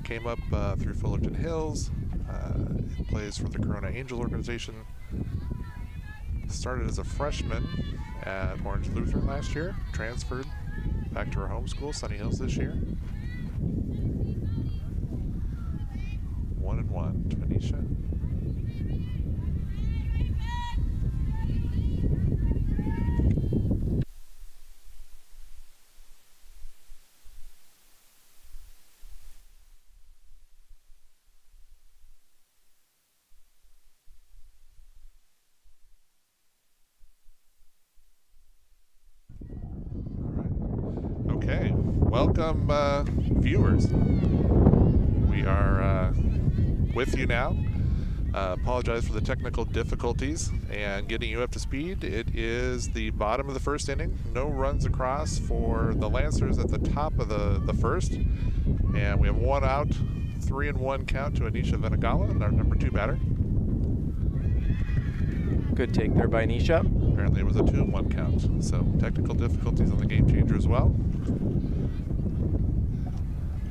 came up through Fullerton Hills. Plays for the Corona Angel organization. Started as a freshman at Orange Lutheran last year. Transferred back to her home school, Sunny Hills, this year. 1-1 to Anisha. Okay, welcome viewers. We are with you now. Apologize for the technical difficulties and getting you up to speed. It is the bottom of the first inning. No runs across for the Lancers at the top of the first. And we have one out, 3-1 count to Anisha Venegala, our number 2 batter. Good take there by Anisha. Apparently it was a 2-1 count. So technical difficulties on the game changer as well.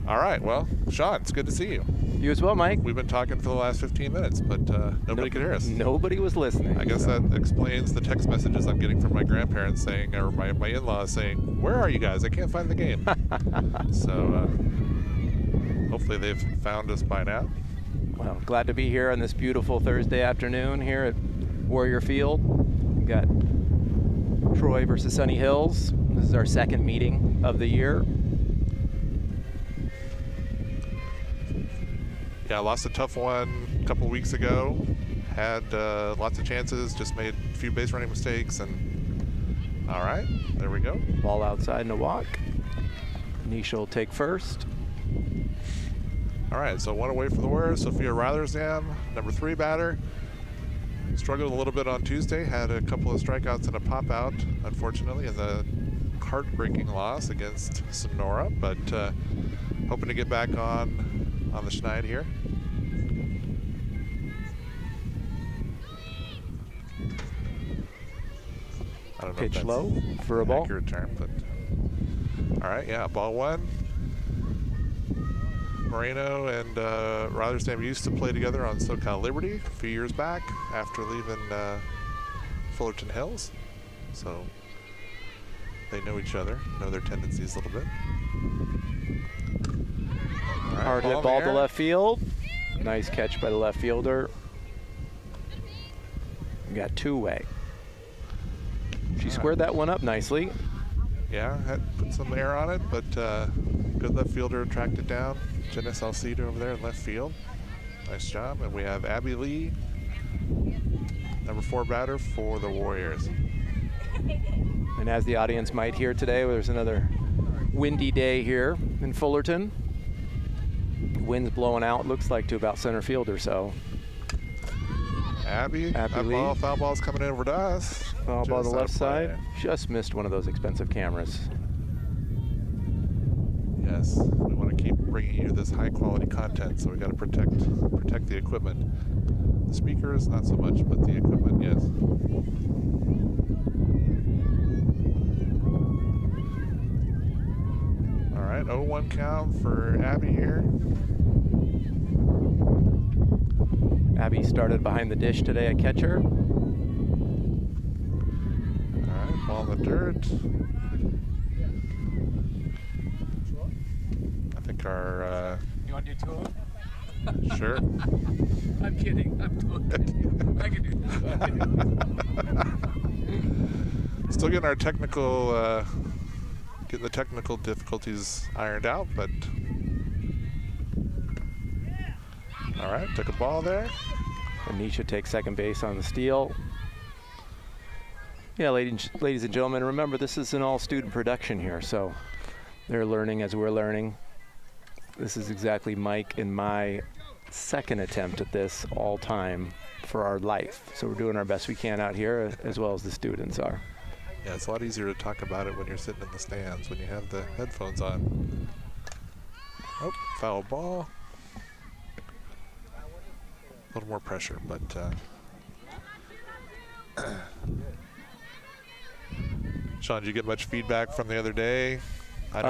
All right, well, Sean, it's good to see you. You as well, Mike. We've been talking for the last 15 minutes, but nobody could hear us. Nobody was listening. I guess that explains the text messages I'm getting from my grandparents saying, or my in-laws saying, where are you guys? I can't find the game. So hopefully they've found us by now. Well, glad to be here on this beautiful Thursday afternoon here at Warrior Field. We've got Troy versus Sunny Hills. This is our second meeting of the year. Yeah, lost a tough one a couple weeks ago. Had lots of chances, just made a few base running mistakes, and all right, there we go. Ball outside and a walk. Anisha will take first. All right, so one away for the Warriors. Sophia Rothersdam, number 3 batter. Struggled a little bit on Tuesday, had a couple of strikeouts and a pop out, unfortunately, in the heartbreaking loss against Sonora, but hoping to get back on the schneid here. I don't know Pitch if that's low for a ball. Accurate term, but all right, yeah, ball 1. Moreno and Rothersdam used to play together on SoCal Liberty a few years back after leaving Fullerton Hills, so they know each other, know their tendencies a little bit. Right, hard hit ball to left field. Nice catch by the left fielder. We got 2-way. She squared that one up nicely. Yeah, had put some air on it, but good left fielder tracked it down. Jenna Salcido over there in left field. Nice job. And we have Abby Lee, number 4 batter for the Warriors. And as the audience might hear today, there's another windy day here in Fullerton. Wind's blowing out, looks like to about center field or so. Abby Lee. Foul ball's coming over to us. Foul ball on the left side. Just missed one of those expensive cameras. Yes, we want to keep bringing you this high quality content, so we got to protect the equipment. The speakers, not so much, but the equipment, yes. All right, 0-1 count for Abby here. Abby started behind the dish today at catcher. All right, ball in the dirt. I think our... You want to do 2 of them? Sure. I'm kidding. I'm totally kidding. I can do that. Still getting our technical... getting the technical difficulties ironed out, but... All right, took a ball there. Anisha takes second base on the steal. Yeah, ladies and gentlemen, remember this is an all-student production here, so they're learning as we're learning. This is exactly Mike and my second attempt at this all time for our life. So we're doing our best we can out here, as well as the students are. Yeah, it's a lot easier to talk about it when you're sitting in the stands, when you have the headphones on. Oh, foul ball. A little more pressure, but Sean, did you get much feedback from the other day? I know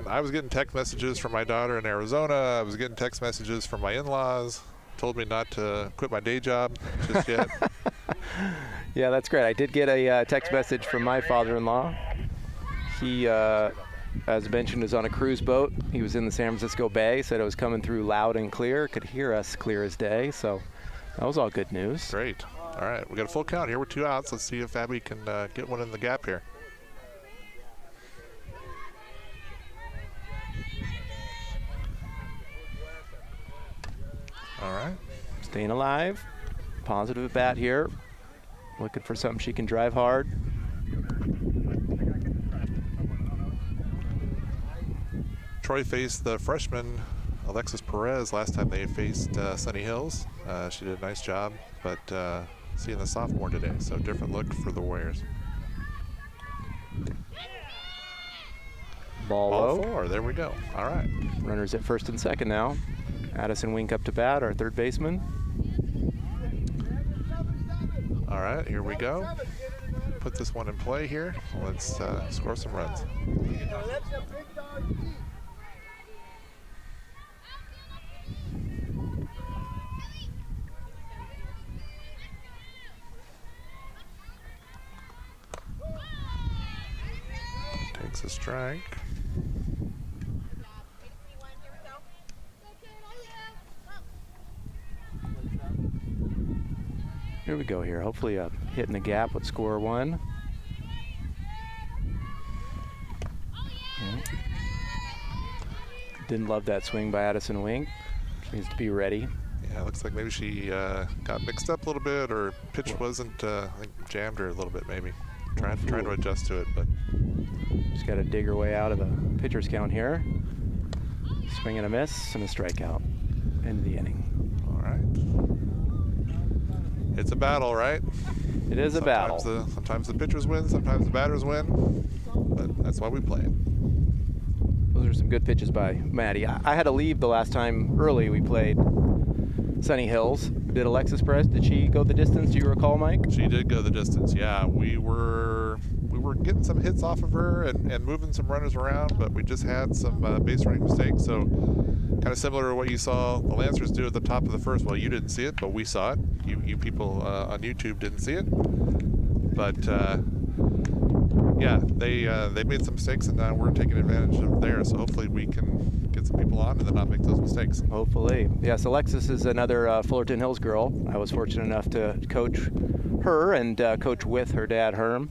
I was getting text messages from my daughter in Arizona. I was getting text messages from my in-laws. Told me not to quit my day job just yet. Yeah, that's great. I did get a text message from my father-in-law. He, as mentioned, is on a cruise boat. He was in the San Francisco Bay. Said it was coming through loud and clear. Could hear us clear as day. So that was all good news. Great. All right, we got a full count here with 2 outs. Let's see if Abby can get one in the gap here. All right. Staying alive. Positive at bat here. Looking for something she can drive hard. Troy faced the freshman Alexis Perez last time they faced Sunny Hills. She did a nice job, but seeing the sophomore today, so different look for the Warriors. Ball low. 4, there we go. All right. Runners at first and second now. Addison Wink up to bat, our third baseman. All right, here we go. Put this one in play here. Let's score some runs. Takes a strike. Here we go here. Hopefully a hit in the gap would score 1. Didn't love that swing by Addison Wink. She needs to be ready. Yeah, looks like maybe she got mixed up a little bit, or pitch wasn't, I think, jammed her a little bit maybe. Trying to adjust to it, but. Just got to dig her way out of the pitcher's count here. Swing and a miss and a strikeout. End of the inning. All right. It's a battle, right? It is a battle. Sometimes the pitchers win, sometimes the batters win, but that's why we play it. Those are some good pitches by Maddie. I had to leave the last time early we played Sunny Hills. Did Alexis Perez, did she go the distance? Do you recall, Mike? She did go the distance, yeah. We were getting some hits off of her and moving some runners around, but we just had some base running mistakes. So kind of similar to what you saw the Lancers do at the top of the first. Well, you didn't see it, but we saw it. You people on YouTube didn't see it. But yeah, they made some mistakes, and now we're taking advantage of theirs. So hopefully we can get some people on and then not make those mistakes. Hopefully. Yes, Alexis is another Fullerton Hills girl. I was fortunate enough to coach her and coach with her dad, Herm.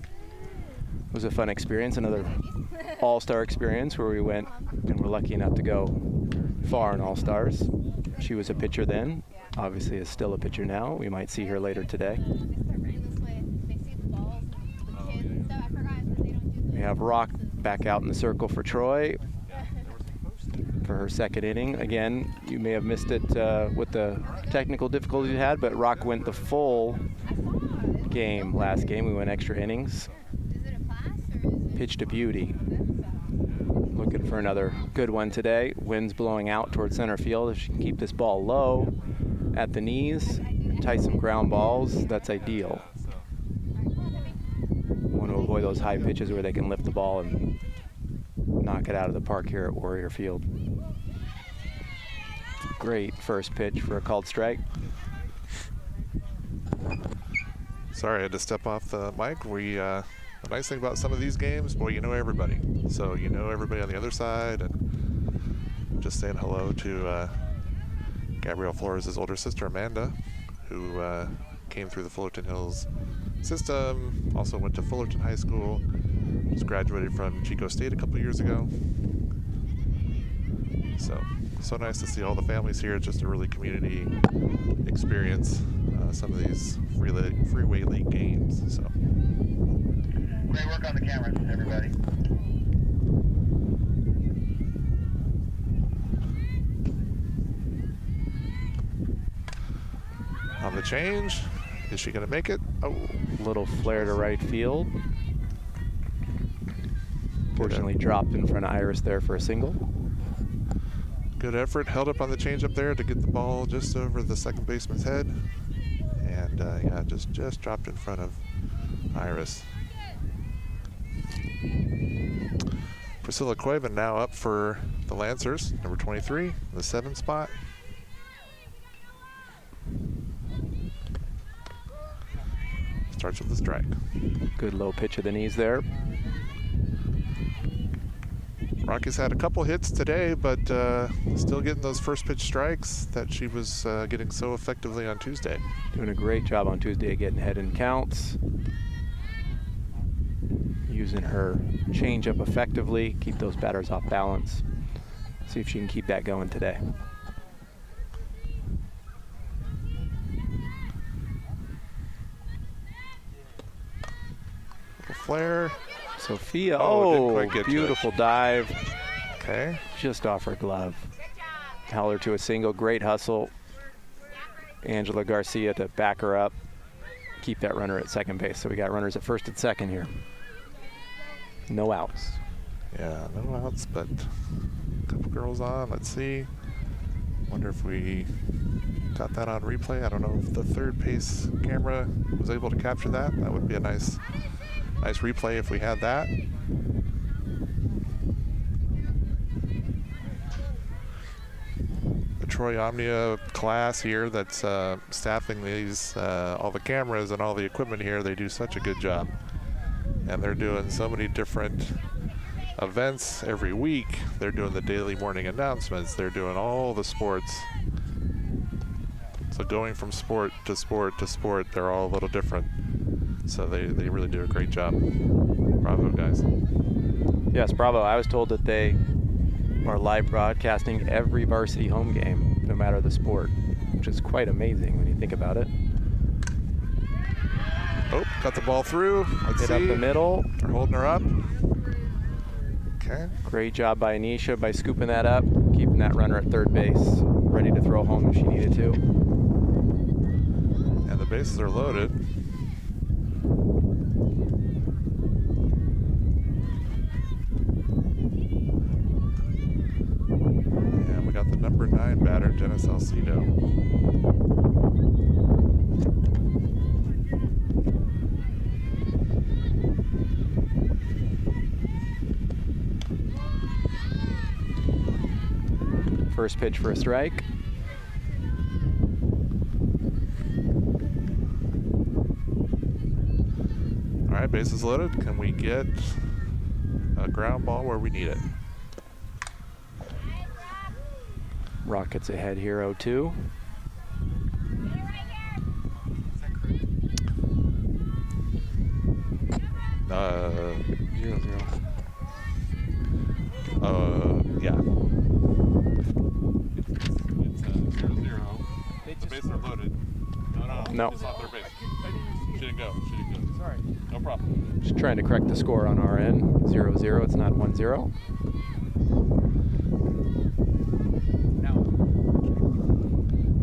It was a fun experience, another all-star experience where we went and were lucky enough to go far in all-stars. She was a pitcher then, obviously is still a pitcher now. We might see her later today. We have Rock back out in the circle for Troy for her second inning. Again, you may have missed it with the technical difficulties you had, but Rock went the full game last game. We went extra innings. Pitched a beauty. Looking for another good one today. Wind's blowing out towards center field. If she can keep this ball low at the knees, tie some ground balls, that's ideal. Want to avoid those high pitches where they can lift the ball and knock it out of the park here at Warrior Field. Great first pitch for a called strike. Sorry, I had to step off the mic. The nice thing about some of these games, boy, you know everybody. So you know everybody on the other side, and just saying hello to Gabrielle Flores' older sister, Amanda, who came through the Fullerton Hills system, also went to Fullerton High School, just graduated from Chico State a couple years ago. So nice to see all the families here. It's just a really community experience, some of these freeway league games. So. Great work on the cameras, everybody. On the change, is she going to make it? Oh, Little flare to right field. Fortunately dropped in front of Iris there for a single. good effort, held up on the change up there to get the ball just over the second baseman's head. And yeah, just dropped in front of Iris. Priscilla Cuevan now up for the Lancers, number 23, the 7 spot. Starts with the strike. Good low pitch of the knees there. Rocky's had a couple hits today, but still getting those first pitch strikes that she was getting so effectively on Tuesday. Doing a great job on Tuesday getting head in counts. Using her changeup effectively, keep those batters off balance. See if she can keep that going today. Flare. Sophia, didn't quite get to it. beautiful dive. Okay. Just off her glove. Held her to a single, great hustle. Angela Garcia to back her up. Keep that runner at second base. So we got runners at first and second here. No outs. Yeah, no outs, but a couple girls on. Let's see. Wonder if we got that on replay. I don't know if the third pace camera was able to capture that. That would be a nice replay if we had that. The Troy Omnia class here that's staffing these, all the cameras and all the equipment here, they do such a good job. And they're doing so many different events every week. They're doing the daily morning announcements. They're doing all the sports. So going from sport to sport to sport, they're all a little different. So they really do a great job. Bravo, guys. Yes, bravo. I was told that they are live broadcasting every varsity home game, no matter the sport, which is quite amazing when you think about it. Oh, got the ball through. Let's Hit see. up the middle. They're holding her up. Okay. Great job by Anisha by scooping that up, keeping that runner at third base, ready to throw home if she needed to. And the bases are loaded. And we got the number 9 batter, Jenna Salcido. First pitch for a strike. All right, bases loaded. Can we get a ground ball where we need it? Rockets ahead here, 0-2. Zero, zero. Yeah. It's 0-0. The bases are loaded. No. It's not their base. She didn't go. Sorry. No problem. Just trying to correct the score on our end. 0-0. It's not 1-0.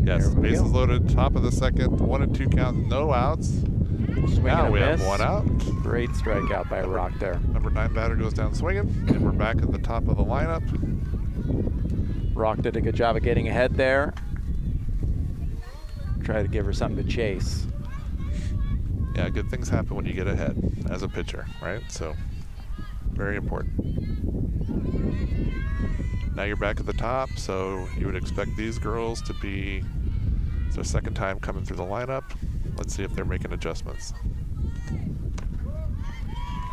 Yes, There we bases go. loaded. Top of the second. 1 and 2 count. No outs. Swing Now and a we miss. have 1 out. Great strikeout by Rock there. Number 9 batter goes down swinging, and we're back at the top of the lineup. Rock did a good job of getting ahead there. Try to give her something to chase. Yeah, good things happen when you get ahead as a pitcher, right? So, very important. Now you're back at the top, so you would expect these girls to be, it's their second time coming through the lineup. Let's see if they're making adjustments.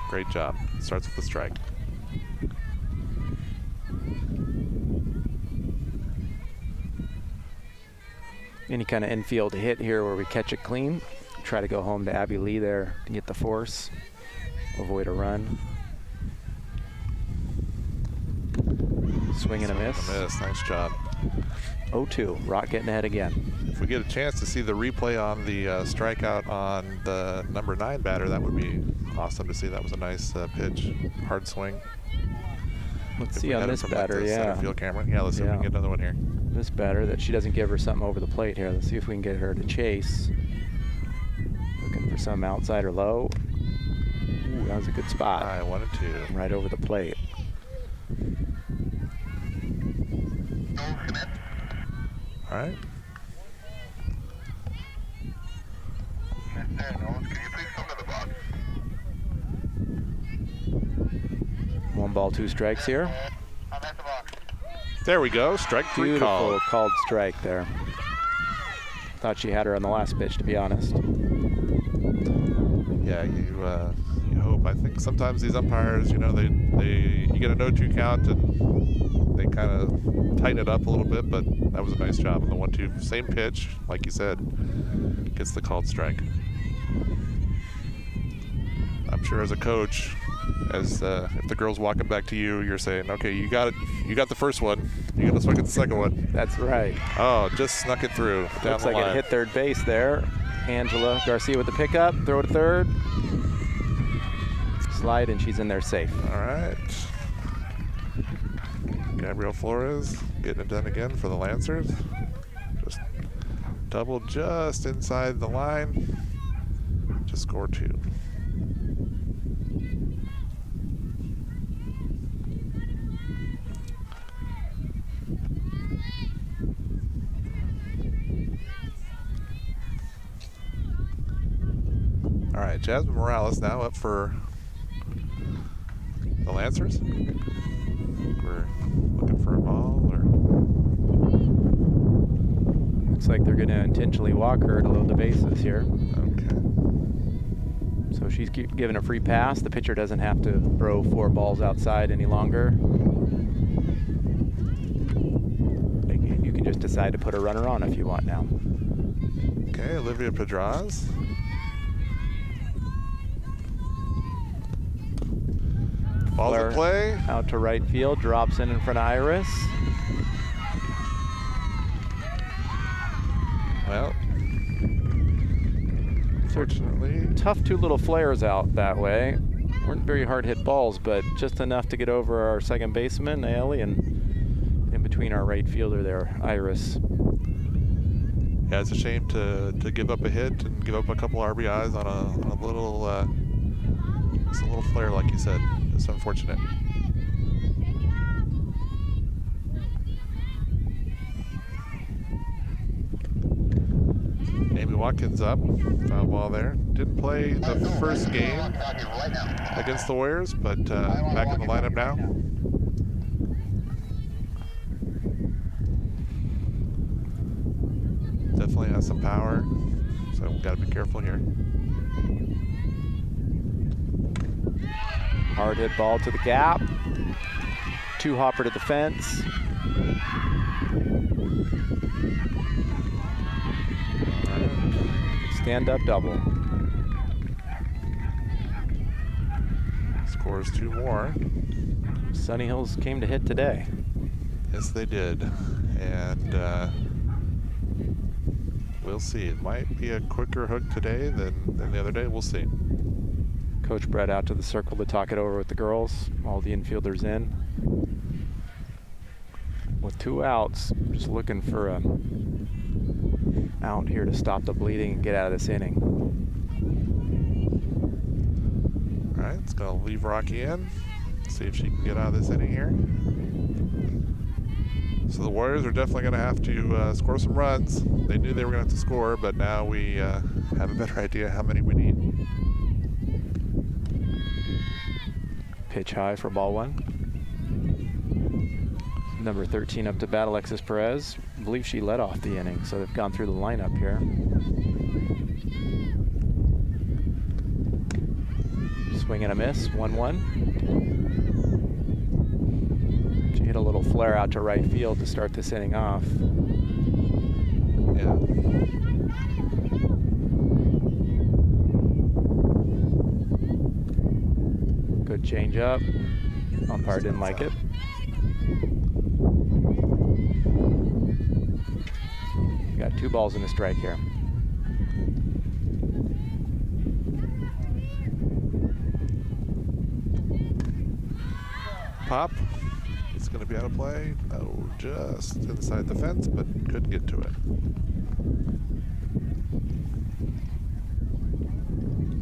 Great job. Starts with the strike. Any kind of infield hit here where we catch it clean. Try to go home to Abby Lee there to get the force. Avoid a run. Swing and a miss. Nice job. 0-2. Rock getting ahead again. If we get a chance to see the replay on the strikeout on the number 9 batter, that would be awesome to see. That was a nice pitch, hard swing. Let's If see we on had it this from batter, the center yeah. field camera. Yeah, let's see if we Yeah. can get another one here. This batter that she doesn't give her something over the plate here. Let's see if we can get her to chase. Looking for some outside or low. Ooh, that was a good spot. 1 and 2. Right over the plate. All right. Mr. Knowles, can you please come to the box? 1 1 ball, 2 strikes here. I'm at the box. There we go. Strike 3 Beautiful call. called strike there. Thought she had her on the last pitch, to be honest. Yeah, you hope. I think sometimes these umpires, you know, you get a no-2 count and they kind of tighten it up a little bit, but that was a nice job on the 1-2. Same pitch, like you said, gets the called strike. I'm sure as a coach, if the girl's walking back to you, you're saying, okay, you got it. You got the first one. You got to swing at the second one. That's right. Oh, just snuck it through. Down Looks the like line. it hit third base there. Angela Garcia with the pickup, throw to third. Slide, and she's in there safe. All right. Gabrielle Flores getting it done again for the Lancers. Just double just inside the line to score 2. All right, Jasmine Morales now up for the Lancers. We're looking for a ball, or Looks like they're going to intentionally walk her to load the bases here. okay. So she's given a free pass. The pitcher doesn't have to throw 4 balls outside any longer. You can just decide to put a runner on if you want now. Okay, Olivia Pedraz. Ball's in play. Out to right field, drops in front of Iris. Well, unfortunately, Tough 2 little flares out that way. Weren't very hard hit balls, but just enough to get over our second baseman, Ailey, and in between our right fielder there, Iris. yeah, it's a shame to give up a hit and give up a couple RBIs on a little, just a little flare, like you said. It's unfortunate. Amy Watkins up, foul ball there. Didn't play the first game against the Warriors, but back in the lineup now. Definitely has some power, so we've got to be careful here. Hard hit ball to the gap. 2 hopper to the fence. Stand up double. Scores 2 more. Sunny Hills came to hit today. Yes, they did. And we'll see. It might be a quicker hook today than the other day. We'll see. Coach Brett out to the circle to talk it over with the girls. All the infielders in. With 2 outs, just looking for a out here to stop the bleeding and get out of this inning. All right, it's going to leave Rocky in. See if she can get out of this inning here. So the Warriors are definitely going to have to score some runs. They knew they were going to have to score, but now we have a better idea how many we need. Pitch high for ball 1. Number 13 up to bat, Alexis Perez. I believe she led off the inning, so they've gone through the lineup here. Swing and a miss, 1-1. She hit a little flare out to right field to start this inning off. Yeah. Good change up. Umpire didn't like it. We got 2 balls and a strike here. Pop. It's going to be out of play. No, just inside the fence, but couldn't get to it.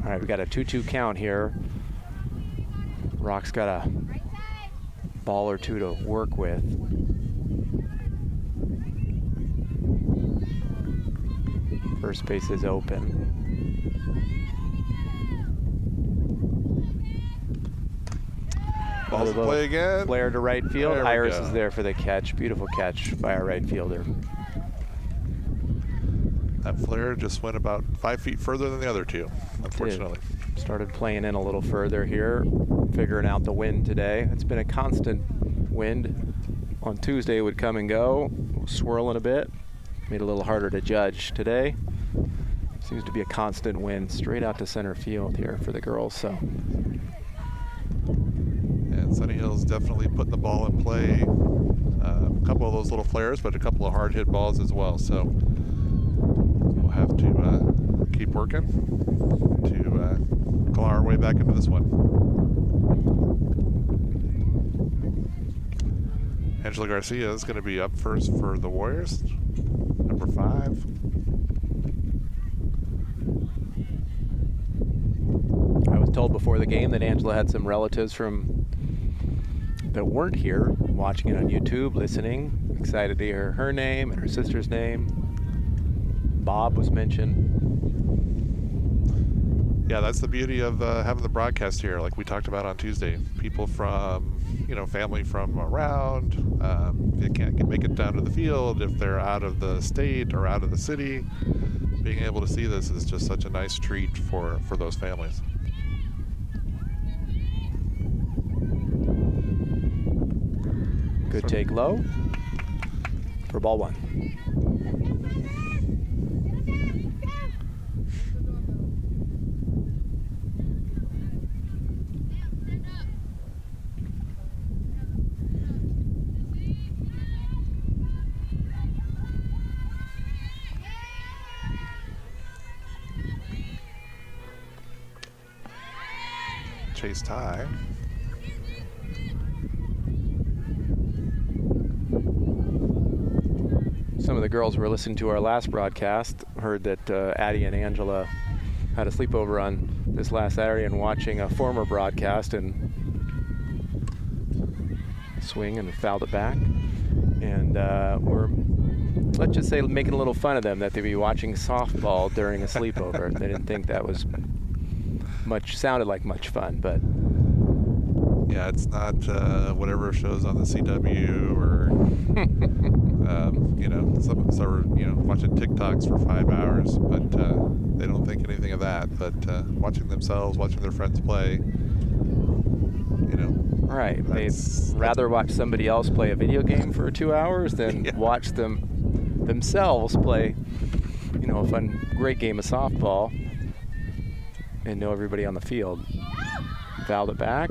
All right, we got a 2-2 count here. Rock's got a ball or 2 to work with. First base is open. Balls in play again. Flare to right field. There we Iris go. is there for the catch. Beautiful catch by our right fielder. That flare just went about 5 feet further than the other two, unfortunately. Started playing in a little further here, figuring out the wind today. It's been a constant wind. On Tuesday it would come and go, swirling a bit. Made it a little harder to judge. Today seems to be a constant wind straight out to center field here for the girls. So. And Sunny Hill's definitely putting the ball in play. A couple of those little flares, but a couple of hard hit balls as well. So we'll have to keep working to claw our way back into this one. Angela Garcia is going to be up first for the Warriors, number 5. I was told before the game that Angela had some relatives that weren't here, watching it on YouTube, listening, excited to hear her name and her sister's name. Bob was mentioned. Yeah, that's the beauty of having the broadcast here, like we talked about on Tuesday. People from, family from around, if they can't make it down to the field, if they're out of the state or out of the city, being able to see this is just such a nice treat for those families. Good take low for ball 1. Chase tie. Some of the girls who were listening to our last broadcast heard that Addie and Angela had a sleepover on this last Saturday and watching a former broadcast and swing and fouled it back. And we're, let's just say, making a little fun of them that they'd be watching softball during a sleepover. They didn't think that was sounded like much fun, but yeah, it's not whatever shows on the CW or watching TikToks for 5 hours, but they don't think anything of that. But watching themselves, watching their friends play, right, they'd rather watch somebody else play a video game for 2 hours than watch themselves play a fun, great game of softball and know everybody on the field. Fouled it back.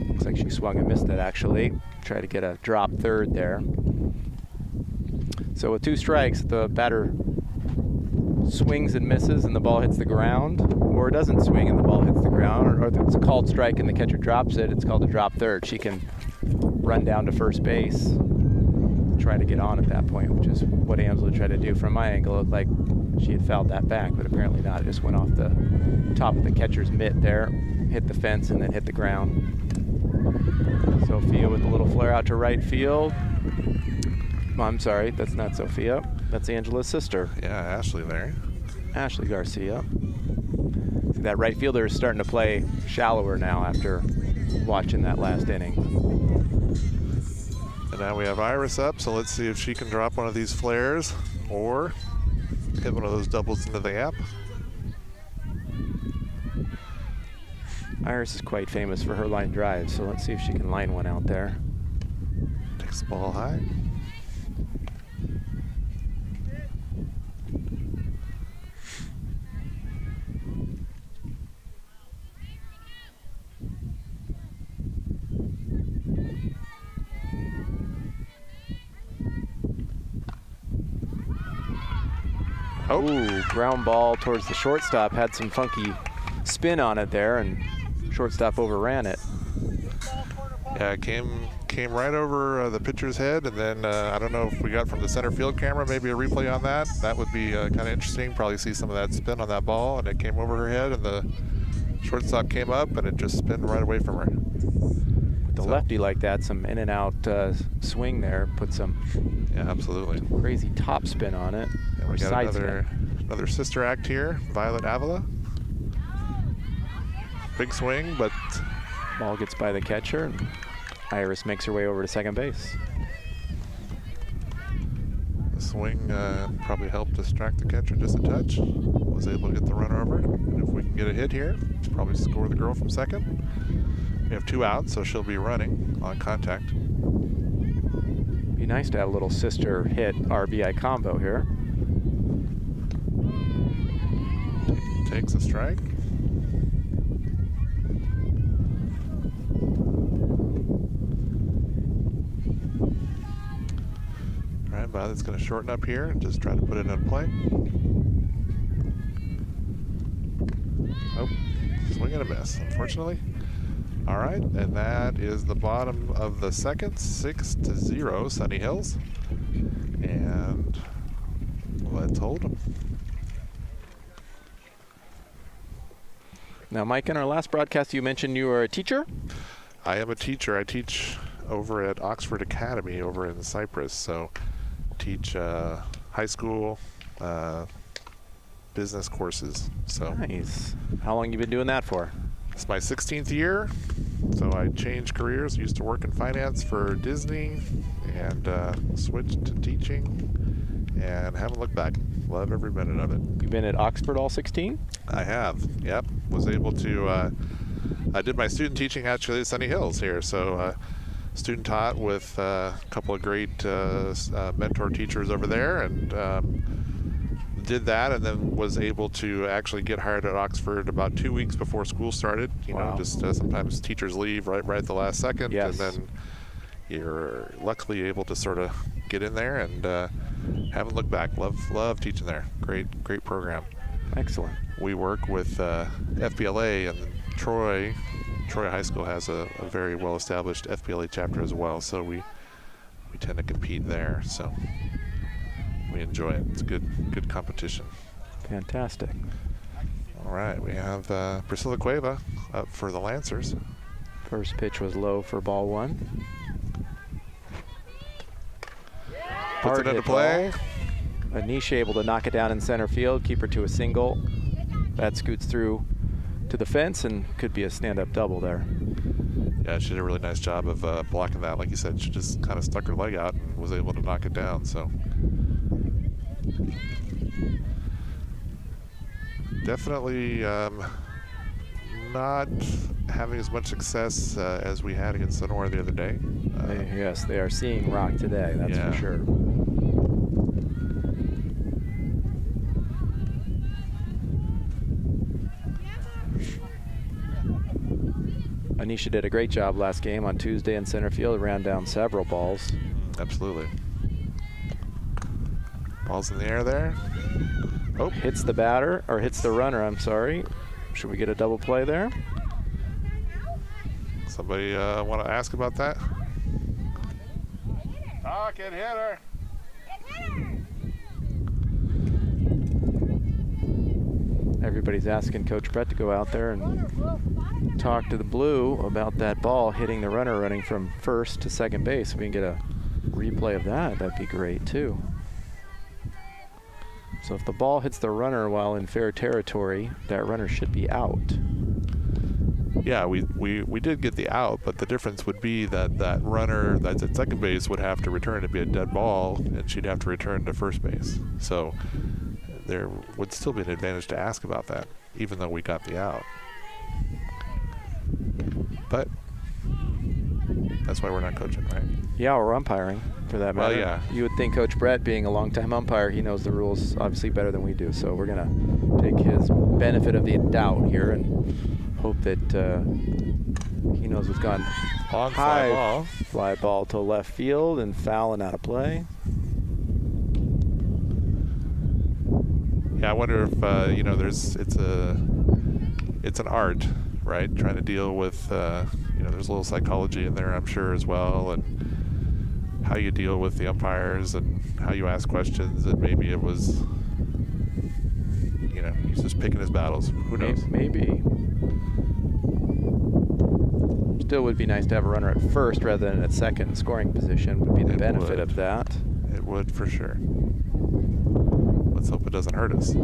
Looks like she swung and missed it, actually. Tried to get a drop third there. So with 2 strikes, the batter swings and misses and the ball hits the ground, or doesn't swing and the ball hits the ground, or it's a called strike and the catcher drops it, it's called a drop third. She can run down to first base, try to get on at that point, which is what Angela tried to do. From my angle, it looked like she had fouled that back, but apparently not. It just went off the top of the catcher's mitt there, hit the fence, and then hit the ground. Sophia with a little flare out to right field. I'm sorry, that's not Sophia. That's Angela's sister. Yeah, Ashley there. Ashley Garcia. See, that right fielder is starting to play shallower now after watching that last inning. And now we have Iris up, so let's see if she can drop one of these flares or hit one of those doubles into the gap. Iris is quite famous for her line drives, so let's see if she can line one out there. Takes the ball high. Oh, ooh, ground ball towards the shortstop. Had some funky spin on it there, and shortstop overran it. Yeah, it came right over the pitcher's head, and then I don't know if we got from the center field camera, maybe a replay on that. That would be kind of interesting. Probably see some of that spin on that ball, and it came over her head, and the shortstop came up, and it just spun right away from her. The lefty like that, some in and out swing there, put some absolutely crazy top spin on it. And we got another sister act here, Violet Avila. Big swing, but Ball gets by the catcher, and Iris makes her way over to second base. the swing probably helped distract the catcher just a touch. Was able to get the runner over. And if we can get a hit here, probably score the girl from second. We have 2 outs, so she'll be running on contact. Be nice to have a little sister hit RBI combo here. Takes a strike. All right, Violet's going to shorten up here and just try to put it in play. Oh, swing and a miss, unfortunately. All right, and that is the bottom of the second, 6-0, Sunny Hills. And let's hold them. Now, Mike, in our last broadcast, you mentioned you were a teacher? I am a teacher. I teach over at Oxford Academy over in Cyprus. So teach high school business courses. So Nice. How long you been doing that for? it's my 16th year. So I changed careers. Used to work in finance for Disney and switched to teaching and haven't looked back. Love every minute of it. You've been at Oxford all 16? I have, yep. Was able to, I did my student teaching actually at Sunny Hills here. So student taught with a couple of great mentor teachers over there, and did that, and then was able to actually get hired at Oxford about 2 weeks before school started. You Wow. know, just sometimes teachers leave right at the last second, Yes. and then you're luckily able to sort of get in there, and haven't looked back. Love teaching there. Great program. Excellent. We work with FBLA, and Troy High School has a very well-established FBLA chapter as well, so we tend to compete there. So we enjoy it. It's good competition. Fantastic. All right, we have Priscilla Cueva up for the Lancers. First pitch was low for ball 1. Puts it into play. Anish able to knock it down in center field, keep her to a single. That scoots through to the fence and could be a stand-up double there. Yeah, she did a really nice job of blocking that. Like you said, she just kind of stuck her leg out and was able to knock it down. So definitely not having as much success as we had against Sonora the other day. Yes, they are seeing rock today, that's Yeah. for sure. Anisha did a great job last game on Tuesday in center field, ran down several balls. Absolutely. Ball's in the air there. Oh, Hits the batter, or hits the runner, I'm sorry. Should we get a double play there? somebody want to ask about that? Talk and hit her. Everybody's asking Coach Brett to go out there and talk to the Blue about that ball hitting the runner running from first to second base. If we can get a replay of that, that'd be great too. So if the ball hits the runner while in fair territory, that runner should be out. Yeah, we did get the out, but the difference would be that that runner that's at second base would have to return to be a dead ball, and she'd have to return to first base. So there would still be an advantage to ask about that, even though we got the out. But that's why we're not coaching, right? Yeah, or umpiring, for that matter. Well, yeah. You would think Coach Brett, being a longtime umpire, he knows the rules obviously better than we do. So we're going to take his benefit of the doubt here and hope that he knows what's gone. On fly ball. Fly ball to left field and foul and out of play. Yeah, I wonder if it's an art, right? Trying to deal with there's a little psychology in there, I'm sure, as well, and how you deal with the umpires and how you ask questions, and maybe it was he's just picking his battles. Who knows? Maybe. Still would be nice to have a runner at first rather than at second. Scoring position would be the benefit of that. It would, for sure. Let's hope it doesn't hurt us.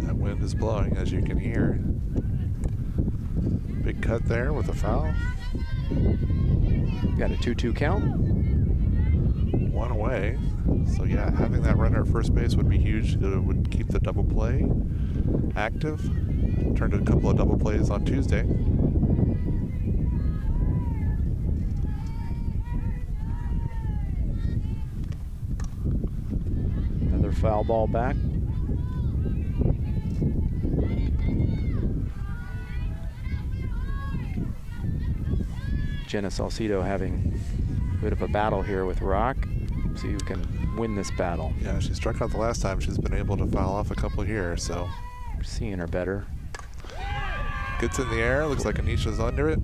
That wind is blowing, as you can hear. Big cut there with a foul. Got a 2-2 count. One away. So yeah, having that runner at first base would be huge. It would keep the double play active. Turned a couple of double plays on Tuesday. Another foul ball back. Jenna Salcido having a bit of a battle here with Rock. See who can win this battle. Yeah, she struck out the last time. She's been able to foul off a couple here, so. Seeing her better. Gets in the air. Looks like Anisha's under it.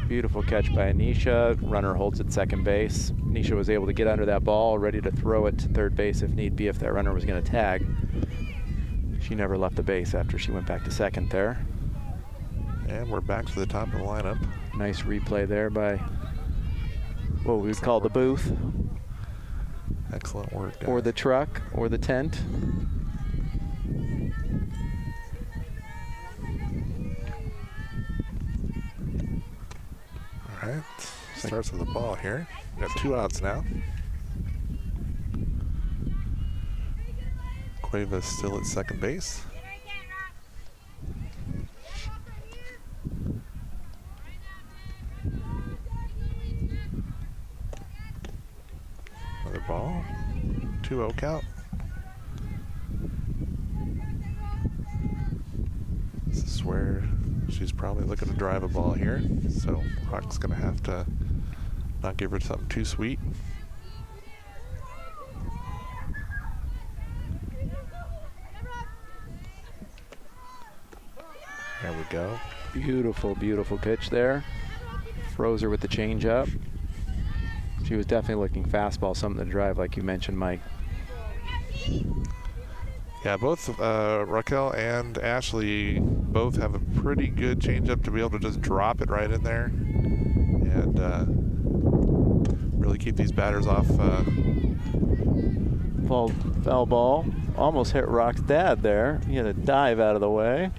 Beautiful catch by Anisha. Runner holds at second base. Anisha was able to get under that ball, ready to throw it to third base if need be, if that runner was going to tag. She never left the base after she went back to second there. And we're back to the top of the lineup. Nice replay there by what we would call the booth. Excellent work, guys. Or the truck, or the tent. All right, starts with the ball here. We got 2 outs now. Cueva's still at second base. Another ball. 2-0 count. This is where she's probably looking to drive a ball here. So Rock's going to have to not give her something too sweet. There we go. Beautiful, beautiful pitch there. Froze her with the changeup. She was definitely looking fastball, something to drive, like you mentioned, Mike. Yeah, both Raquel and Ashley both have a pretty good changeup to be able to just drop it right in there and really keep these batters off. Foul ball. Almost hit Rock's dad there. He had a dive out of the way.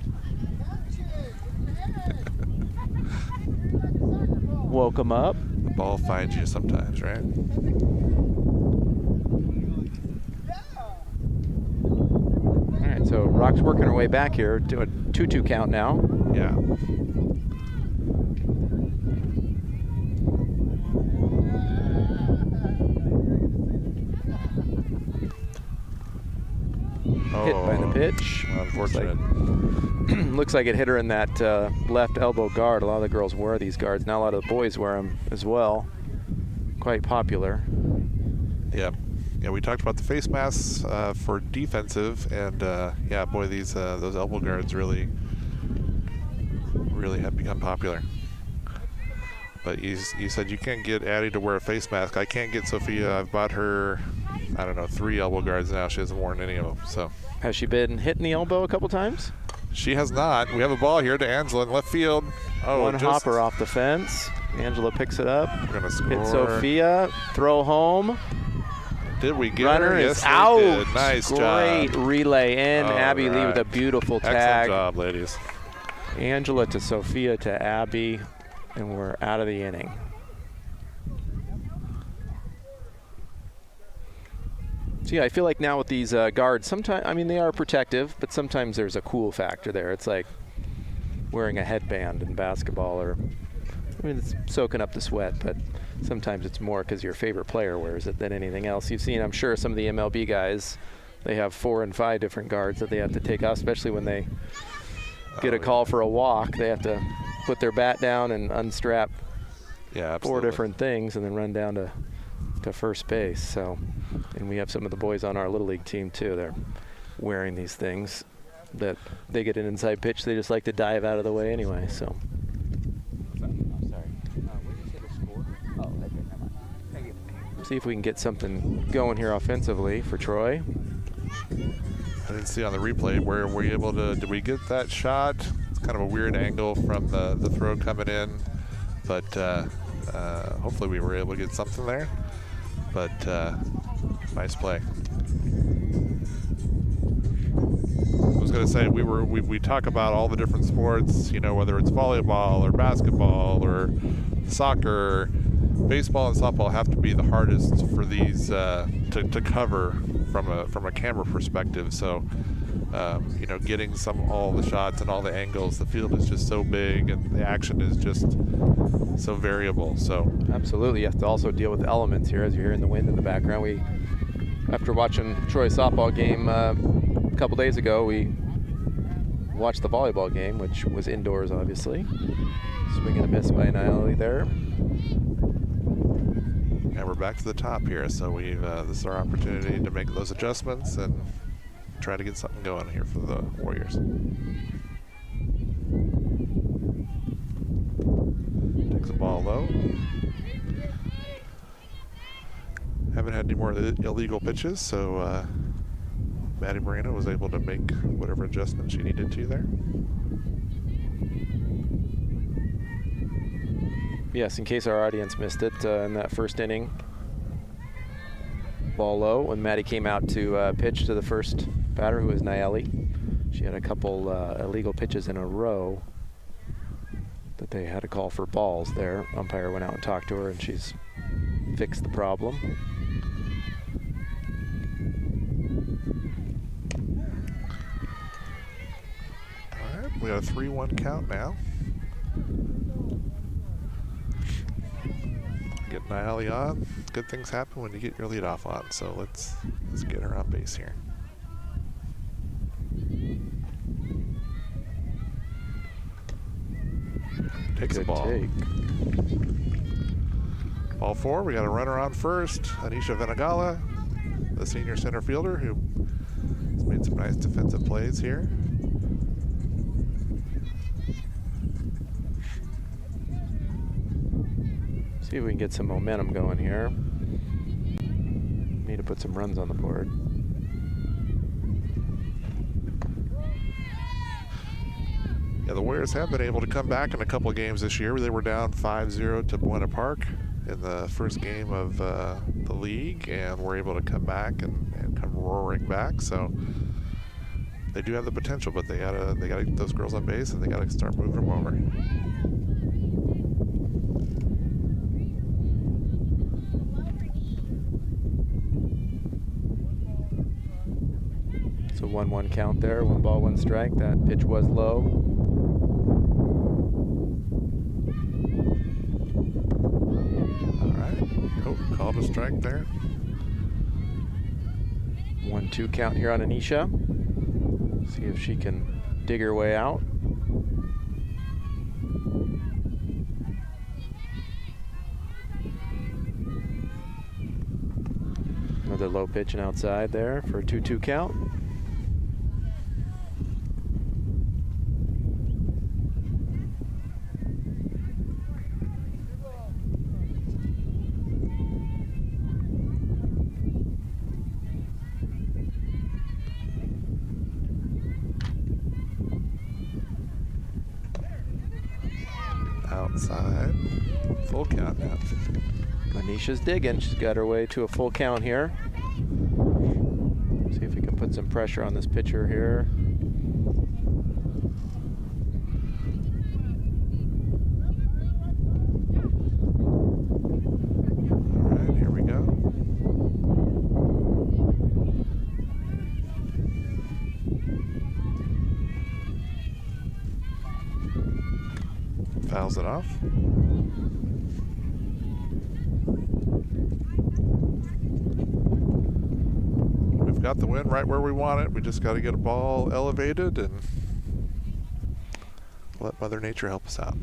Woke him up. The ball finds you sometimes, right? All right, so Rock's working her way back here to a 2-2 count now. Yeah. Hit by the pitch. Unfortunate. Looks like it hit her in that left elbow guard. A lot of the girls wear these guards. Now a lot of the boys wear them as well. Quite popular. Yep. Yeah, we talked about the face masks for defensive, and yeah, boy, these those elbow guards really have become popular. But you said you can't get Addie to wear a face mask. I can't get Sophia. I've bought her, I don't know, 3 elbow guards now. She hasn't worn any of them. So. Has she been hitting the elbow a couple times? She has not. We have a ball here to Angela in left field. Oh, one hopper off the fence. Angela picks it up. We're gonna score. Hit Sophia. Throw home. Did we get Runner her? is Yes, out. we did. Nice Great job. relay in. All Abby Lee with a right. beautiful tag. Excellent job, ladies. Angela to Sophia to Abby, and we're out of the inning. So yeah, I feel like now with these guards, sometimes, I mean, they are protective, but sometimes there's a cool factor there. It's like wearing a headband in basketball, or, I mean, it's soaking up the sweat, but sometimes it's more because your favorite player wears it than anything else. You've seen, I'm sure, some of the MLB guys, they have 4 and 5 different guards that they have to take off, especially when they get a call for a walk. They have to put their bat down and unstrap Yeah, 4 absolutely. different things and then run down to first base. So, and we have some of the boys on our Little League team too. They're wearing these things that they get an inside pitch. They just like to dive out of the way anyway. So. See if we can get something going here offensively for Troy. I didn't see on the replay. Where were you able to? Did we get that shot? It's kind of a weird angle from the throw coming in, but hopefully we were able to get something there. But Nice play. I was going to say, we talk about all the different sports, you know, whether it's volleyball or basketball or soccer. Baseball and softball have to be the hardest for these to cover from a camera perspective. So, you know, getting all the shots and all the angles. The field is just so big, and the action is just so variable. So absolutely, you have to also deal with the elements here, as you're hearing the wind in the background. After watching Troy's softball game a couple days ago, we watched the volleyball game, which was indoors, obviously. Swing and a miss by Niali there. And we're back to the top here, so we've this is our opportunity to make those adjustments and try to get something going here for the Warriors. Takes the ball low. Haven't had any more illegal pitches, so Maddie Moreno was able to make whatever adjustments she needed to there. Yes, in case our audience missed it, in that first inning, ball low, when Maddie came out to pitch to the first batter, who was Niali. She had a couple illegal pitches in a row that they had to call for balls there. Umpire went out and talked to her, and she's fixed the problem. All right, we got a 3-1 count now. Get Niali on. Good things happen when you get your leadoff on. So let's get her on base here. Takes the ball. Ball 4. We got a runner on first. Anisha Venagala, the senior center fielder, who has made some nice defensive plays here. See if we can get some momentum going here. Need to put some runs on the board. Yeah, the Warriors have been able to come back in a couple of games this year. They were down 5-0 to Buena Park in the first game of the league, and were able to come back and come roaring back. So they do have the potential, but they gotta get those girls on base, and they gotta start moving them over. So 1-1 count there, 1 ball, 1 strike. That pitch was low. All right. Oh, called a strike there. 1-2 count here on Anisha. See if she can dig her way out. Another low pitch and outside there for a 2-2 count. Outside. Full count now. Anisha's digging. She's got her way to a full count here. See if we can put some pressure on this pitcher here. All right, here we go. Fouls it off. We've got the win right where we want it. We just got to get a ball elevated and let Mother Nature help us out.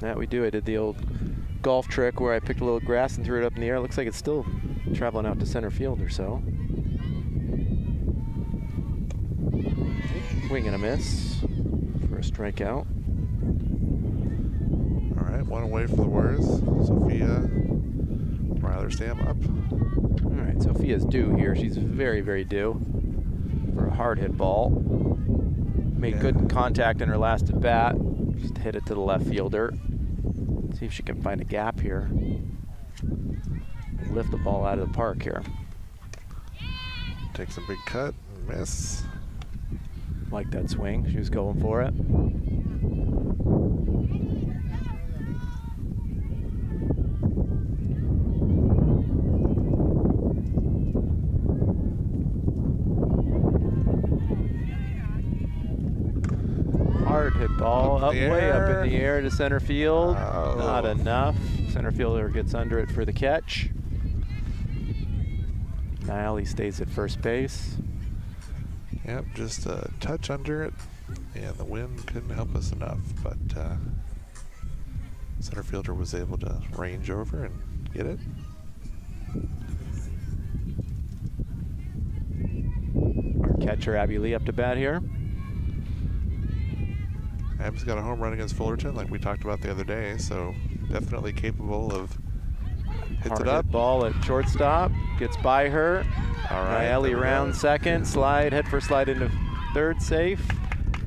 That we do. I did the old golf trick where I picked a little grass and threw it up in the air. It looks like it's still traveling out to center field or so. Swing and a miss for a strikeout. All right, one away for the Warriors. Sophia Rylersdam up. All right, Sophia's due here. She's very, very due for a hard hit ball. Made good contact in her last at bat. Just hit it to the left fielder. See if she can find a gap here. lift the ball out of the park here. Takes a big cut and miss. Like that swing. She was going for it. Hard hit ball up way up in the air to center field. Oh. Not enough. Center fielder gets under it for the catch. Niley stays at first base. Yep, just a touch under it, and the wind couldn't help us enough, but center fielder was able to range over and get it. Our catcher, Abby Lee, up to bat here. Abby's got a home run against Fullerton like we talked about the other day, so definitely capable of hits Hard it up. hit ball at shortstop, gets by her. All right, Niley there we round go. second, slide, head first slide into third, safe.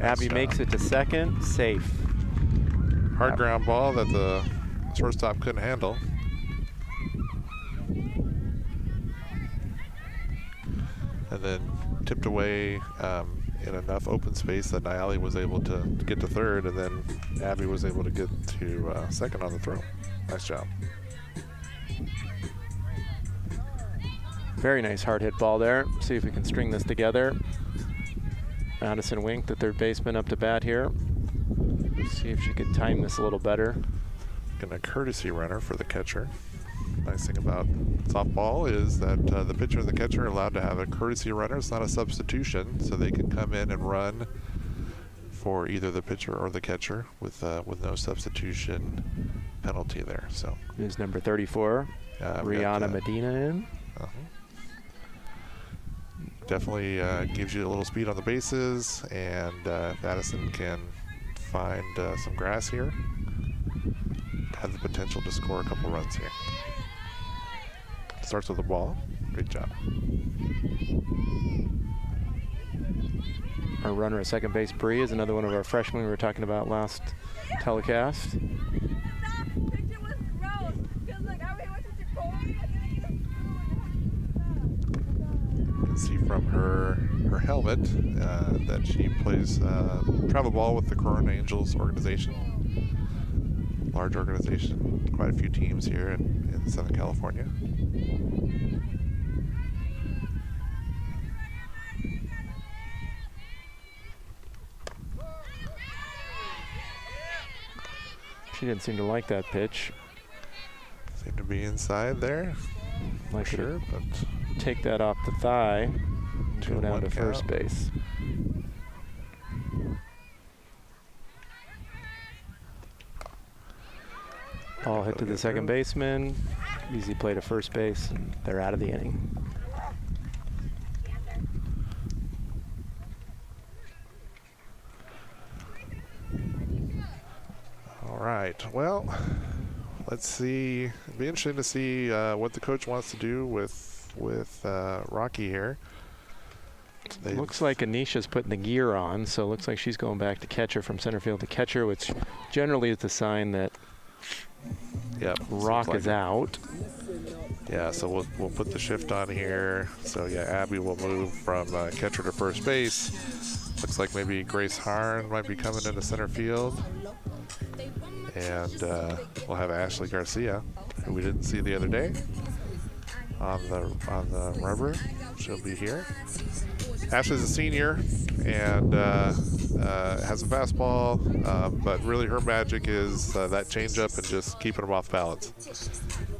Abby job. makes it to second, safe. Hard ground ball that the shortstop couldn't handle. And then tipped away in enough open space that Nayeli was able to get to third, and then Abby was able to get to second on the throw. Nice job. Very nice hard hit ball there. See if we can string this together. Madison Wink, the third baseman, up to bat here. See if she could time this a little better. And a courtesy runner for the catcher. Nice thing about softball is that the pitcher and the catcher are allowed to have a courtesy runner. It's not a substitution, so they can come in and run for either the pitcher or the catcher with no substitution penalty there. So Here's number 34, we got, Rihanna Medina in. Definitely gives you a little speed on the bases, and if Addison can find some grass here, have the potential to score a couple runs here. Starts with the ball. Great job. Our runner at second base, Bree, is another one of our freshmen we were talking about last telecast. You can see from her helmet that she plays travel ball with the Corona Angels organization. Large organization, quite a few teams here in Southern California. She didn't seem to like that pitch. Seem to be inside there. Like her Sure, to but take that off the thigh and go down 2-1 to first count. base. Ball hit to the second baseman. Easy play to first base, and they're out of the inning. all right. Well, let's see. It'd be interesting to see what the coach wants to do with Rocky here. Looks like Anisha's putting the gear on, so it looks like she's going back to catcher from center field to catcher, which generally is the sign that Yep, Rock seems is like it. out. Yeah, so we'll put the shift on here. So yeah, Abby will move from catcher to first base. Looks like maybe Grace Harn might be coming into center field, and we'll have Ashley Garcia, who we didn't see the other day, on the rubber. She'll be here. Ashley's a senior and has a fastball, but really her magic is that changeup and just keeping them off balance.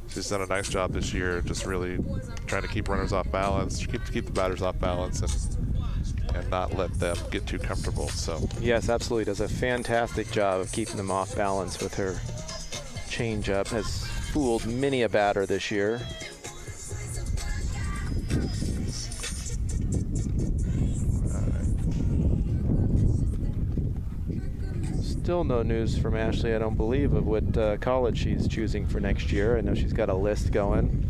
She's done a nice job this year, just really trying to keep runners off balance, keep the batters off balance, and not let them get too comfortable. So Yes, absolutely. Does a fantastic job of keeping them off balance with her changeup. Has fooled many a batter this year. Still no news from Ashley, I don't believe, of what college she's choosing for next year. I know she's got a list going.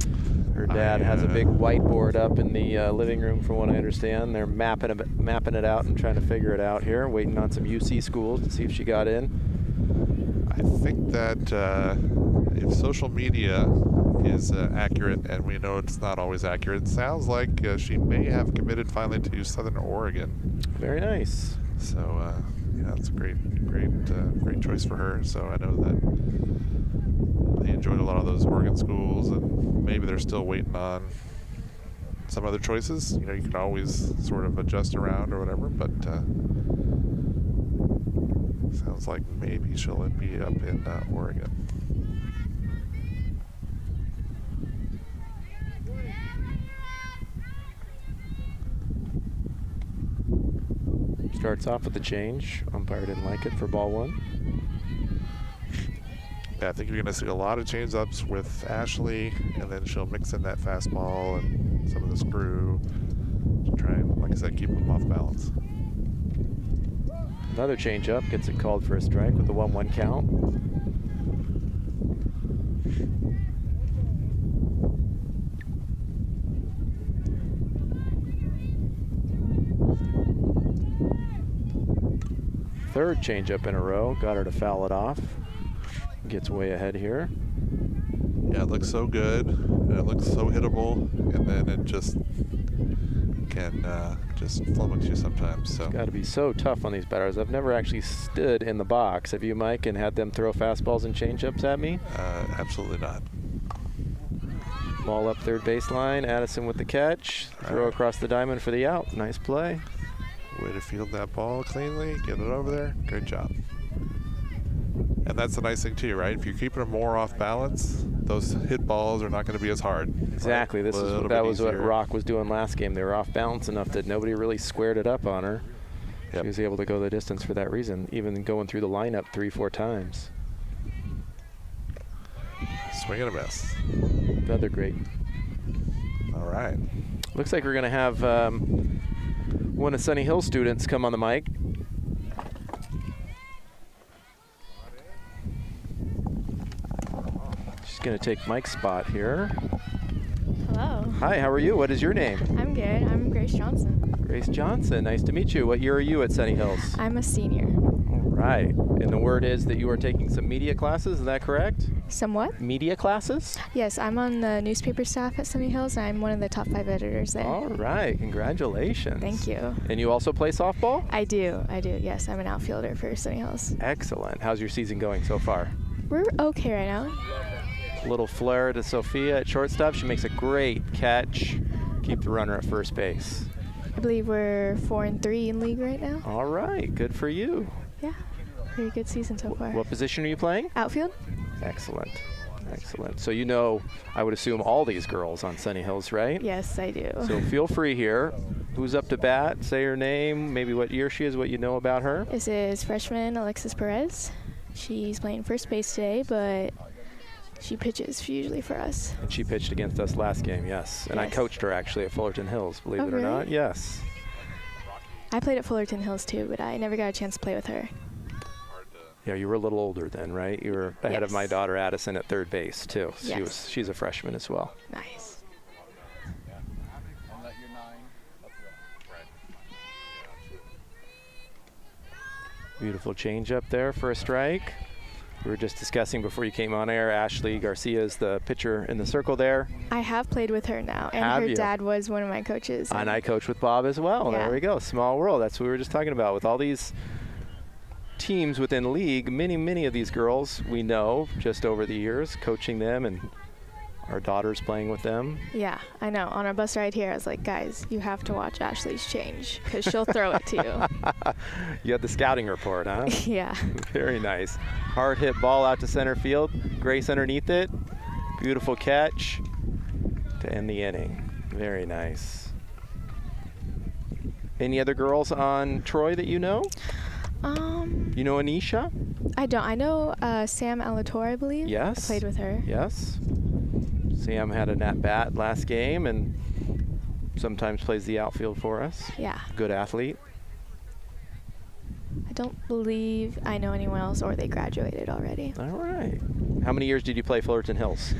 Her dad has a big whiteboard up in the living room, from what I understand. They're mapping it out and trying to figure it out here, waiting on some UC schools to see if she got in. I think that if social media is accurate, and we know it's not always accurate. It sounds like she may have committed finally to Southern Oregon. Very nice. So yeah, it's a great choice for her. So I know that they enjoyed a lot of those Oregon schools, and maybe they're still waiting on some other choices. You know, you can always sort of adjust around or whatever, but sounds like maybe she'll be up in Oregon. Starts off with the change. Umpire didn't like it for ball one. Yeah, I think you're going to see a lot of change-ups with Ashley, and then she'll mix in that fastball and some of the screw to try and, like I said, keep them off balance. Another change up, gets it called for a strike with a 1-1 count. Third change up in a row, got her to foul it off. Gets way ahead here. Yeah, it looks so good, and it looks so hittable, and then it just can just flummox you sometimes. So Got to be so tough on these batters. I've never actually stood in the box. Have you, Mike, and had them throw fastballs and changeups at me? absolutely not. Ball up third baseline. Addison with the catch. Throw across the diamond for the out. Nice play. Way to field that ball cleanly, get it over there. Great job. And that's the nice thing too, right? If you're keeping them more off balance, those hit balls are not going to be as hard. Exactly. Right? That was what Rock was doing last game. They were off balance enough that nobody really squared it up on her. Yep. She was able to go the distance for that reason, even going through the lineup 3-4 times. Swing and a miss. Another great. All right. Looks like we're going to have one of Sunny Hill students come on the mic. She's going to take Mike's spot here. Hello. Hi, how are you? What is your name? I'm good. I'm Grace Johnson. Grace Johnson. Nice to meet you. What year are you at Sunny Hills? I'm a senior. All right. And the word is that you are taking some media classes. Is that correct? Somewhat? Media classes? Yes, I'm on the newspaper staff at Sunny Hills, and I'm one of the top 5 editors there. All right. Congratulations. Thank you. And you also play softball? I do. Yes, I'm an outfielder for Sunny Hills. Excellent. How's your season going so far? We're okay right now. Little flare to Sophia at shortstop. She makes a great catch. Keep the runner at first base. I believe we're 4-3 in league right now. All right. Good for you. Yeah, pretty good season so far. What position are you playing? Outfield? Excellent. Excellent. So you know, I would assume all these girls on Sunny Hills, right? Yes, I do. So feel free here. Who's up to bat? Say her name, maybe what year she is, what you know about her. This is freshman Alexis Perez. She's playing first base today, but she pitches usually for us. And she pitched against us last game, yes. And I Yes. coached her actually at Fullerton Hills, believe Oh, it or really? not. Yes. I played at Fullerton Hills too, but I never got a chance to play with her. Yeah, you were a little older then, right? You were ahead of my Yes. daughter Addison at third base too. Yes. She's a freshman as well. Nice. Beautiful change up there for a strike. We were just discussing before you came on air, Ashley Garcia is the pitcher in the circle there. I have played with her now, and Have her you? dad was one of my coaches. And I coach with Bob as well. Yeah. There we go. Small world. That's what we were just talking about. With all these teams within league, many of these girls we know just over the years, coaching them and our daughters playing with them. Yeah, I know. On our bus ride here, I was like, guys, you have to watch Ashley's change because she'll throw it to you. You had the scouting report, huh? Yeah. Very nice. Hard hit ball out to center field. Grace underneath it. Beautiful catch to end the inning. Very nice. Any other girls on Troy that you know? You know Anisha? I don't. I know Sam Alator, I believe. Yes. I played with her. Yes. Sam had an at-bat last game and sometimes plays the outfield for us. Yeah. Good athlete. I don't believe I know anyone else, or they graduated already. All right. How many years did you play Fullerton Hills?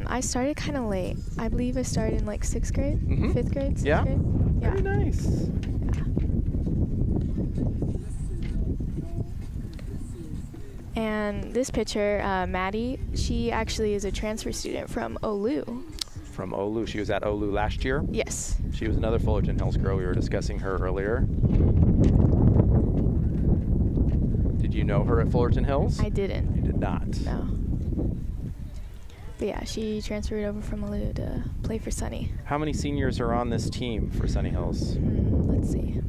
I started kind of late. I believe I started in like 6th grade, Mhm. 5th grade, 6th Yeah. grade. Yeah. Very nice. Yeah. And this pitcher, Maddie, she actually is a transfer student from OLU. From OLU. She was at OLU last year? Yes. She was another Fullerton Hills girl. We were discussing her earlier. Did you know her at Fullerton Hills? I didn't. You did not. No. But yeah, she transferred over from OLU to play for Sunny. How many seniors are on this team for Sunny Hills? Let's see.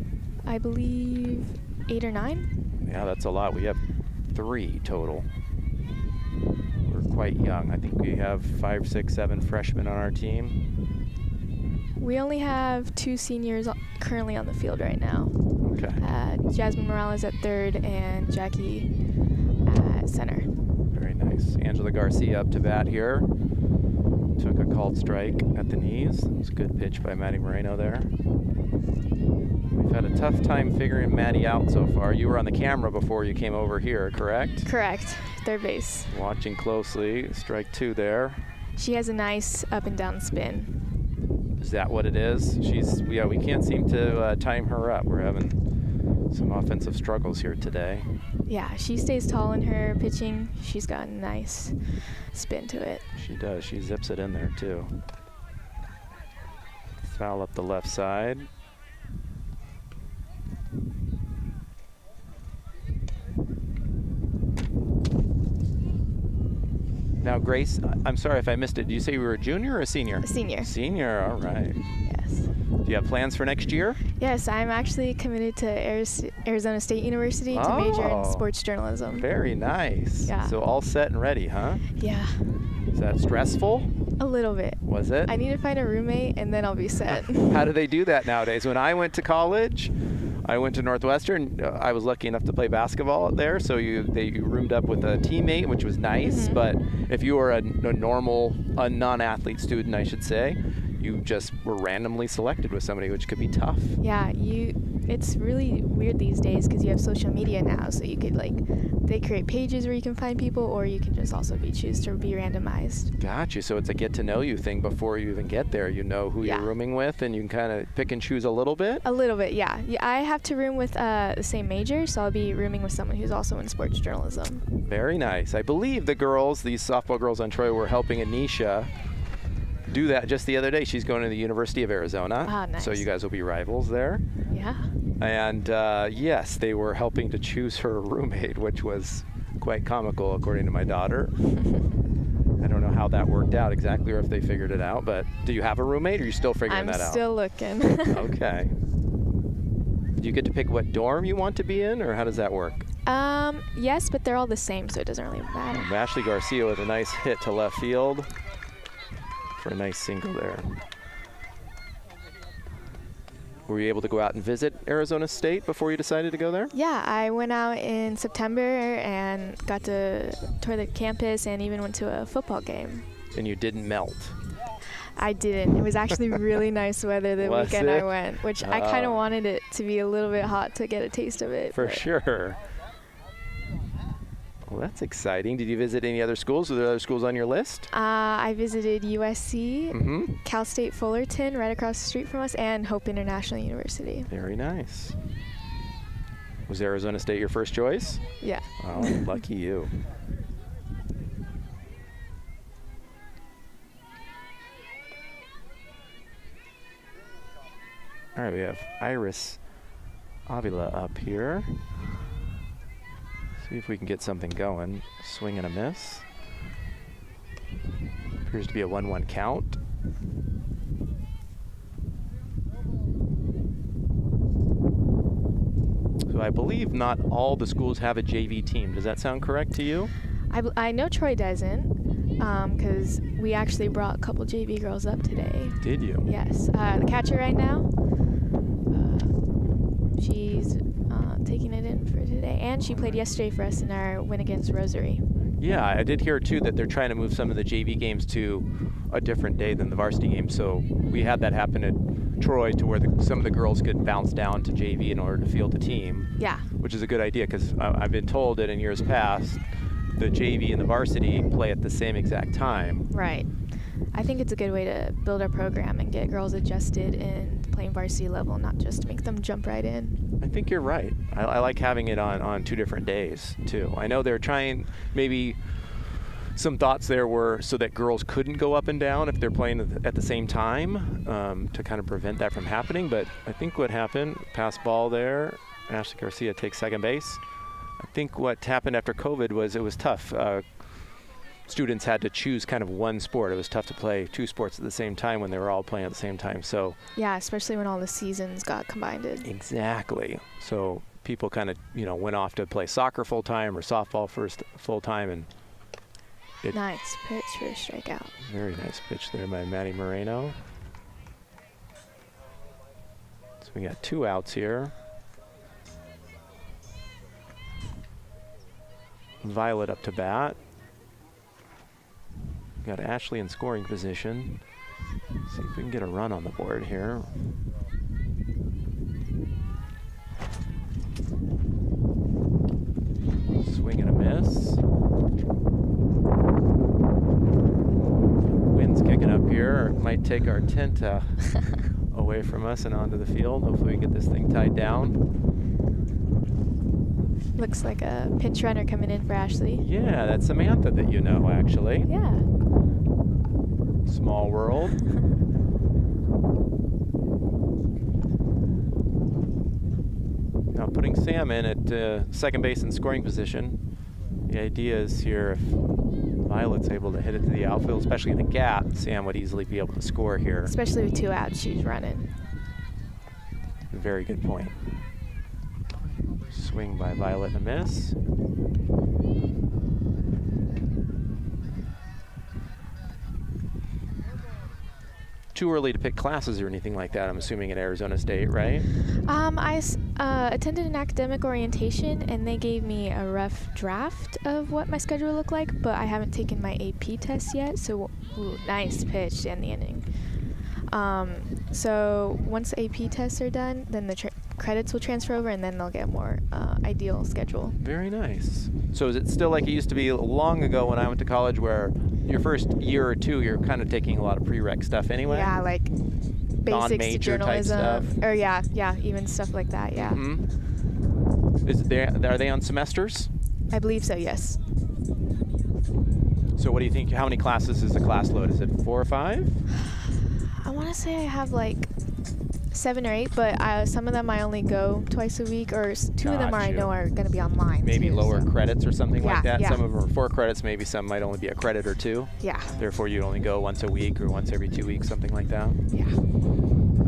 I believe 8 or 9. Yeah, that's a lot. We have 3 total. We're quite young. I think we have 5, 6, 7 freshmen on our team. We only have 2 seniors currently on the field right now. Okay. Jasmine Morales at third and Jackie at center. Very nice. Angela Garcia up to bat here. Took a called strike at the knees. It was a good pitch by Maddie Moreno there. We've had a tough time figuring Maddie out so far. You were on the camera before you came over here, correct? Correct. Third base. Watching closely. Strike 2 there. She has a nice up and down spin. Is that what it is? We can't seem to time her up. We're having some offensive struggles here today. Yeah, she stays tall in her pitching. She's got a nice spin to it. She does. She zips it in there too. Foul up the left side. Now, Grace, I'm sorry if I missed it. Did you say you were a junior or a senior? A senior. Senior, all right. Yes. Do you have plans for next year? Yes, I'm actually committed to Arizona State University to major in Oh. sports journalism. Very nice. Yeah. So all set and ready, huh? Yeah, Is that stressful? a little bit. Was it? I need to find a roommate and then I'll be set. How do they do that nowadays? When I went to college, I went to Northwestern. I was lucky enough to play basketball there, so they roomed up with a teammate, which was nice. Mhm. But if you were a normal, a non-athlete student, I should say, you just were randomly selected with somebody, which could be tough. Yeah, it's really weird these days because you have social media now, so you could they create pages where you can find people, or you can just also choose to be randomized. Got you. So it's a get-to-know-you thing before you even get there. You know who Yeah. you're rooming with, and you can kind of pick and choose a little bit. A little bit, yeah. I have to room with the same major, so I'll be rooming with someone who's also in sports journalism. Very nice. I believe the girls, these softball girls on Troy, were helping Anisha do that just the other day. She's going to the University of Arizona. Ah, nice. So you guys will be rivals there. Yeah. And yes, they were helping to choose her roommate, which was quite comical, according to my daughter. I don't know how that worked out exactly, or if they figured it out, but do you have a roommate, or are you still figuring that out? I'm still looking. Okay. Do you get to pick what dorm you want to be in, or how does that work? Yes, but they're all the same, so it doesn't really matter. Ashley Garcia with a nice hit to left field for a nice single there. Were you able to go out and visit Arizona State before you decided to go there? Yeah, I went out in September and got to tour the campus and even went to a football game. And you didn't melt. I didn't. It was actually really nice weather the Was weekend it? I went, which I kind of wanted it to be a little bit hot to get a taste of it. For but- sure. Well, that's exciting. Did you visit any other schools? Were there other schools on your list? I visited USC, Mm-hmm. Cal State Fullerton, right across the street from us, and Hope International University. Very nice. Was Arizona State your first choice? Yeah. Oh, lucky you. All right, we have Iris Avila up here. See if we can get something going. Swing and a miss. Appears to be a 1-1 count. So I believe not all the schools have a JV team. Does that sound correct to you? I know Troy doesn't, because we actually brought a couple JV girls up today. Did you? Yes. The catcher right now, she's taking it in for today. And she played yesterday for us in our win against Rosary. Yeah, I did hear too that they're trying to move some of the JV games to a different day than the varsity games. So we had that happen at Troy to where some of the girls could bounce down to JV in order to field a team. Yeah. Which is a good idea because I've been told that in years past, the JV and the varsity play at the same exact time. Right. I think it's a good way to build a program and get girls adjusted in playing varsity level, not just make them jump right in. I think you're right. I like having it on 2 different days, too. I know they're trying, maybe some thoughts there were so that girls couldn't go up and down if they're playing at the same time, to kind of prevent that from happening. But I think what happened, pass ball there, Ashley Garcia takes second base. I think what happened after COVID was it was tough. Students had to choose kind of one sport. It was tough to play 2 sports at the same time when they were all playing at the same time. So Yeah, especially when all the seasons got combined. exactly. So people kind of, went off to play soccer full time or softball first full time, and Nice pitch for a strikeout. very nice pitch there by Maddie Moreno. So we got 2 outs here. Violet up to bat. Got Ashley in scoring position. See if we can get a run on the board here. Swing and a miss. Wind's kicking up here. Might take our tent away from us and onto the field. Hopefully we get this thing tied down. Looks like a pinch runner coming in for Ashley. Yeah, that's Samantha that you know, actually. Yeah. Small world. Now putting Sam in at second base in scoring position. The idea is here, if Violet's able to hit it to the outfield, especially in the gap, Sam would easily be able to score here. Especially with 2 outs, she's running. Very good point. Swing by Violet and a miss. Too early to pick classes or anything like that, I'm assuming, at Arizona State, right? I attended an academic orientation, and they gave me a rough draft of what my schedule looked like, but I haven't taken my AP test yet, so nice pitch to end the inning. So once the AP tests are done, then the credits will transfer over, and then they'll get a more ideal schedule. Very nice. So is it still like it used to be long ago when I went to college, where your first year or 2, you're kind of taking a lot of prereq stuff anyway? Yeah, like basics to Non-major type journalism. stuff. Or yeah, even stuff like that, yeah. Mm-hmm. Are they on semesters? I believe so, yes. So what do you think, how many classes is the class load? Is it 4 or 5? I want to say I have like 7 or 8, but some of them I only go twice a week, or 2 of them I Gotcha. know are going to be online. Maybe too, lower so. credits or something like Yeah, that. yeah. Some of them are 4 credits, maybe some might only be a credit or 2. Yeah, Therefore, you'd only go once a week or once every 2 weeks, something like that. yeah.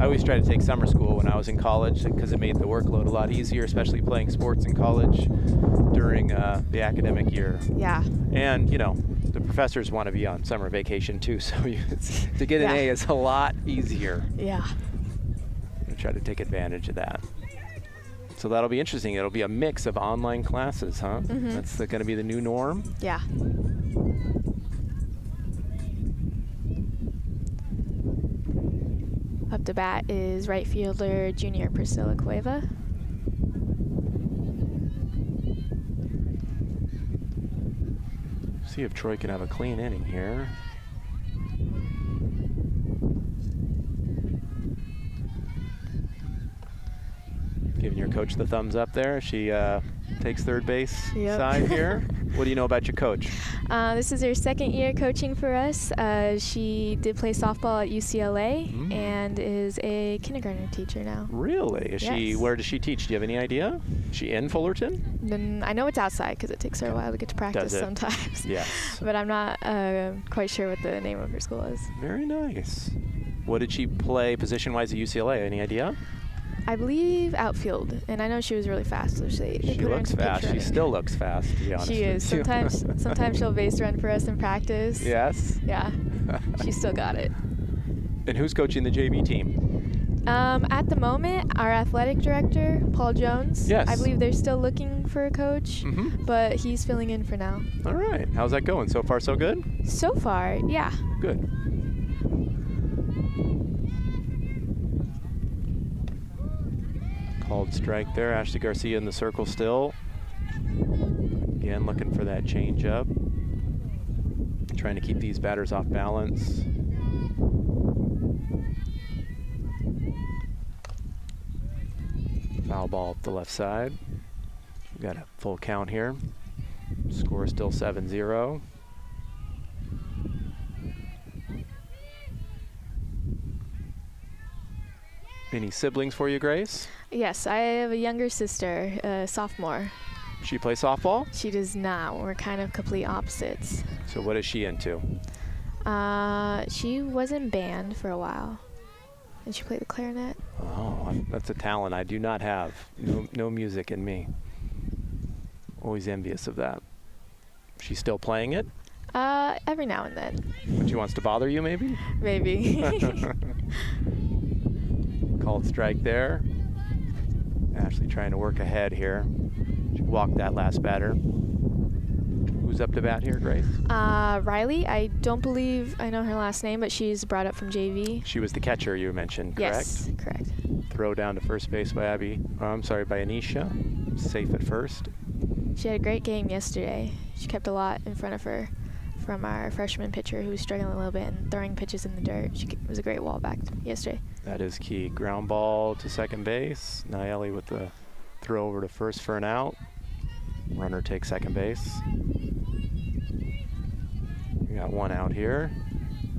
I always tried to take summer school when I was in college because it made the workload a lot easier, especially playing sports in college during the academic year. Yeah. And, the professors want to be on summer vacation too, so to get an Yeah. A is a lot easier. Yeah. I try to take advantage of that. So that'll be interesting. It'll be a mix of online classes, huh? Mhm. That's going to be the new norm. Yeah. Up to bat is right fielder junior Priscilla Cueva. See if Troy can have a clean inning here. Giving your coach the thumbs up there. She takes third base Yep. side here. What do you know about your coach? This is her 2nd year coaching for us. She did play softball at UCLA and is a kindergarten teacher now. Really? Is she? Yes. Where does she teach? Do you have any idea? Is she in Fullerton? Then I know it's outside because it takes her a while to get to practice it? sometimes. Yes. But I'm not quite sure what the name of her school is. Very nice. What did she play position-wise at UCLA? Any idea? I believe outfield, and I know she was really fast, so they She put her looks into pitch fast. She running. still looks fast, to be honest. She is. with you. Sometimes she'll base run for us in practice. Yes. Yeah. She still got it. And who's coaching the JV team? At the moment, our athletic director, Paul Jones. Yes. I believe they're still looking for a coach, Mm-hmm. but he's filling in for now. All right. How's that going? So far, so good? So far, yeah. Good. Called strike there. Ashley Garcia in the circle still. Again, looking for that change up. Trying to keep these batters off balance. Foul ball up the left side. We got a full count here. Score still 7-0. Any siblings for you, Grace? Yes, I have a younger sister, a sophomore. She plays softball? She does not. We're kind of complete opposites. So what is she into? She was in band for a while. And she played the clarinet. Oh, that's a talent I do not have. No music in me. Always envious of that. She's still playing it? Every now and then. But she wants to bother you, maybe? Maybe. Called strike there. Ashley trying to work ahead here. She walked that last batter. Who's up to bat here, Grace? Riley, I don't believe I know her last name, but she's brought up from JV. She was the catcher you mentioned, correct? Yes, correct. Throw down to first base by by Anisha. Safe at first. She had a great game yesterday. She kept a lot in front of her from our freshman pitcher who was struggling a little bit and throwing pitches in the dirt. It was a great wall back yesterday. That is key. Ground ball to second base. Nayeli with the throw over to first for an out. Runner takes second base. We got one out here.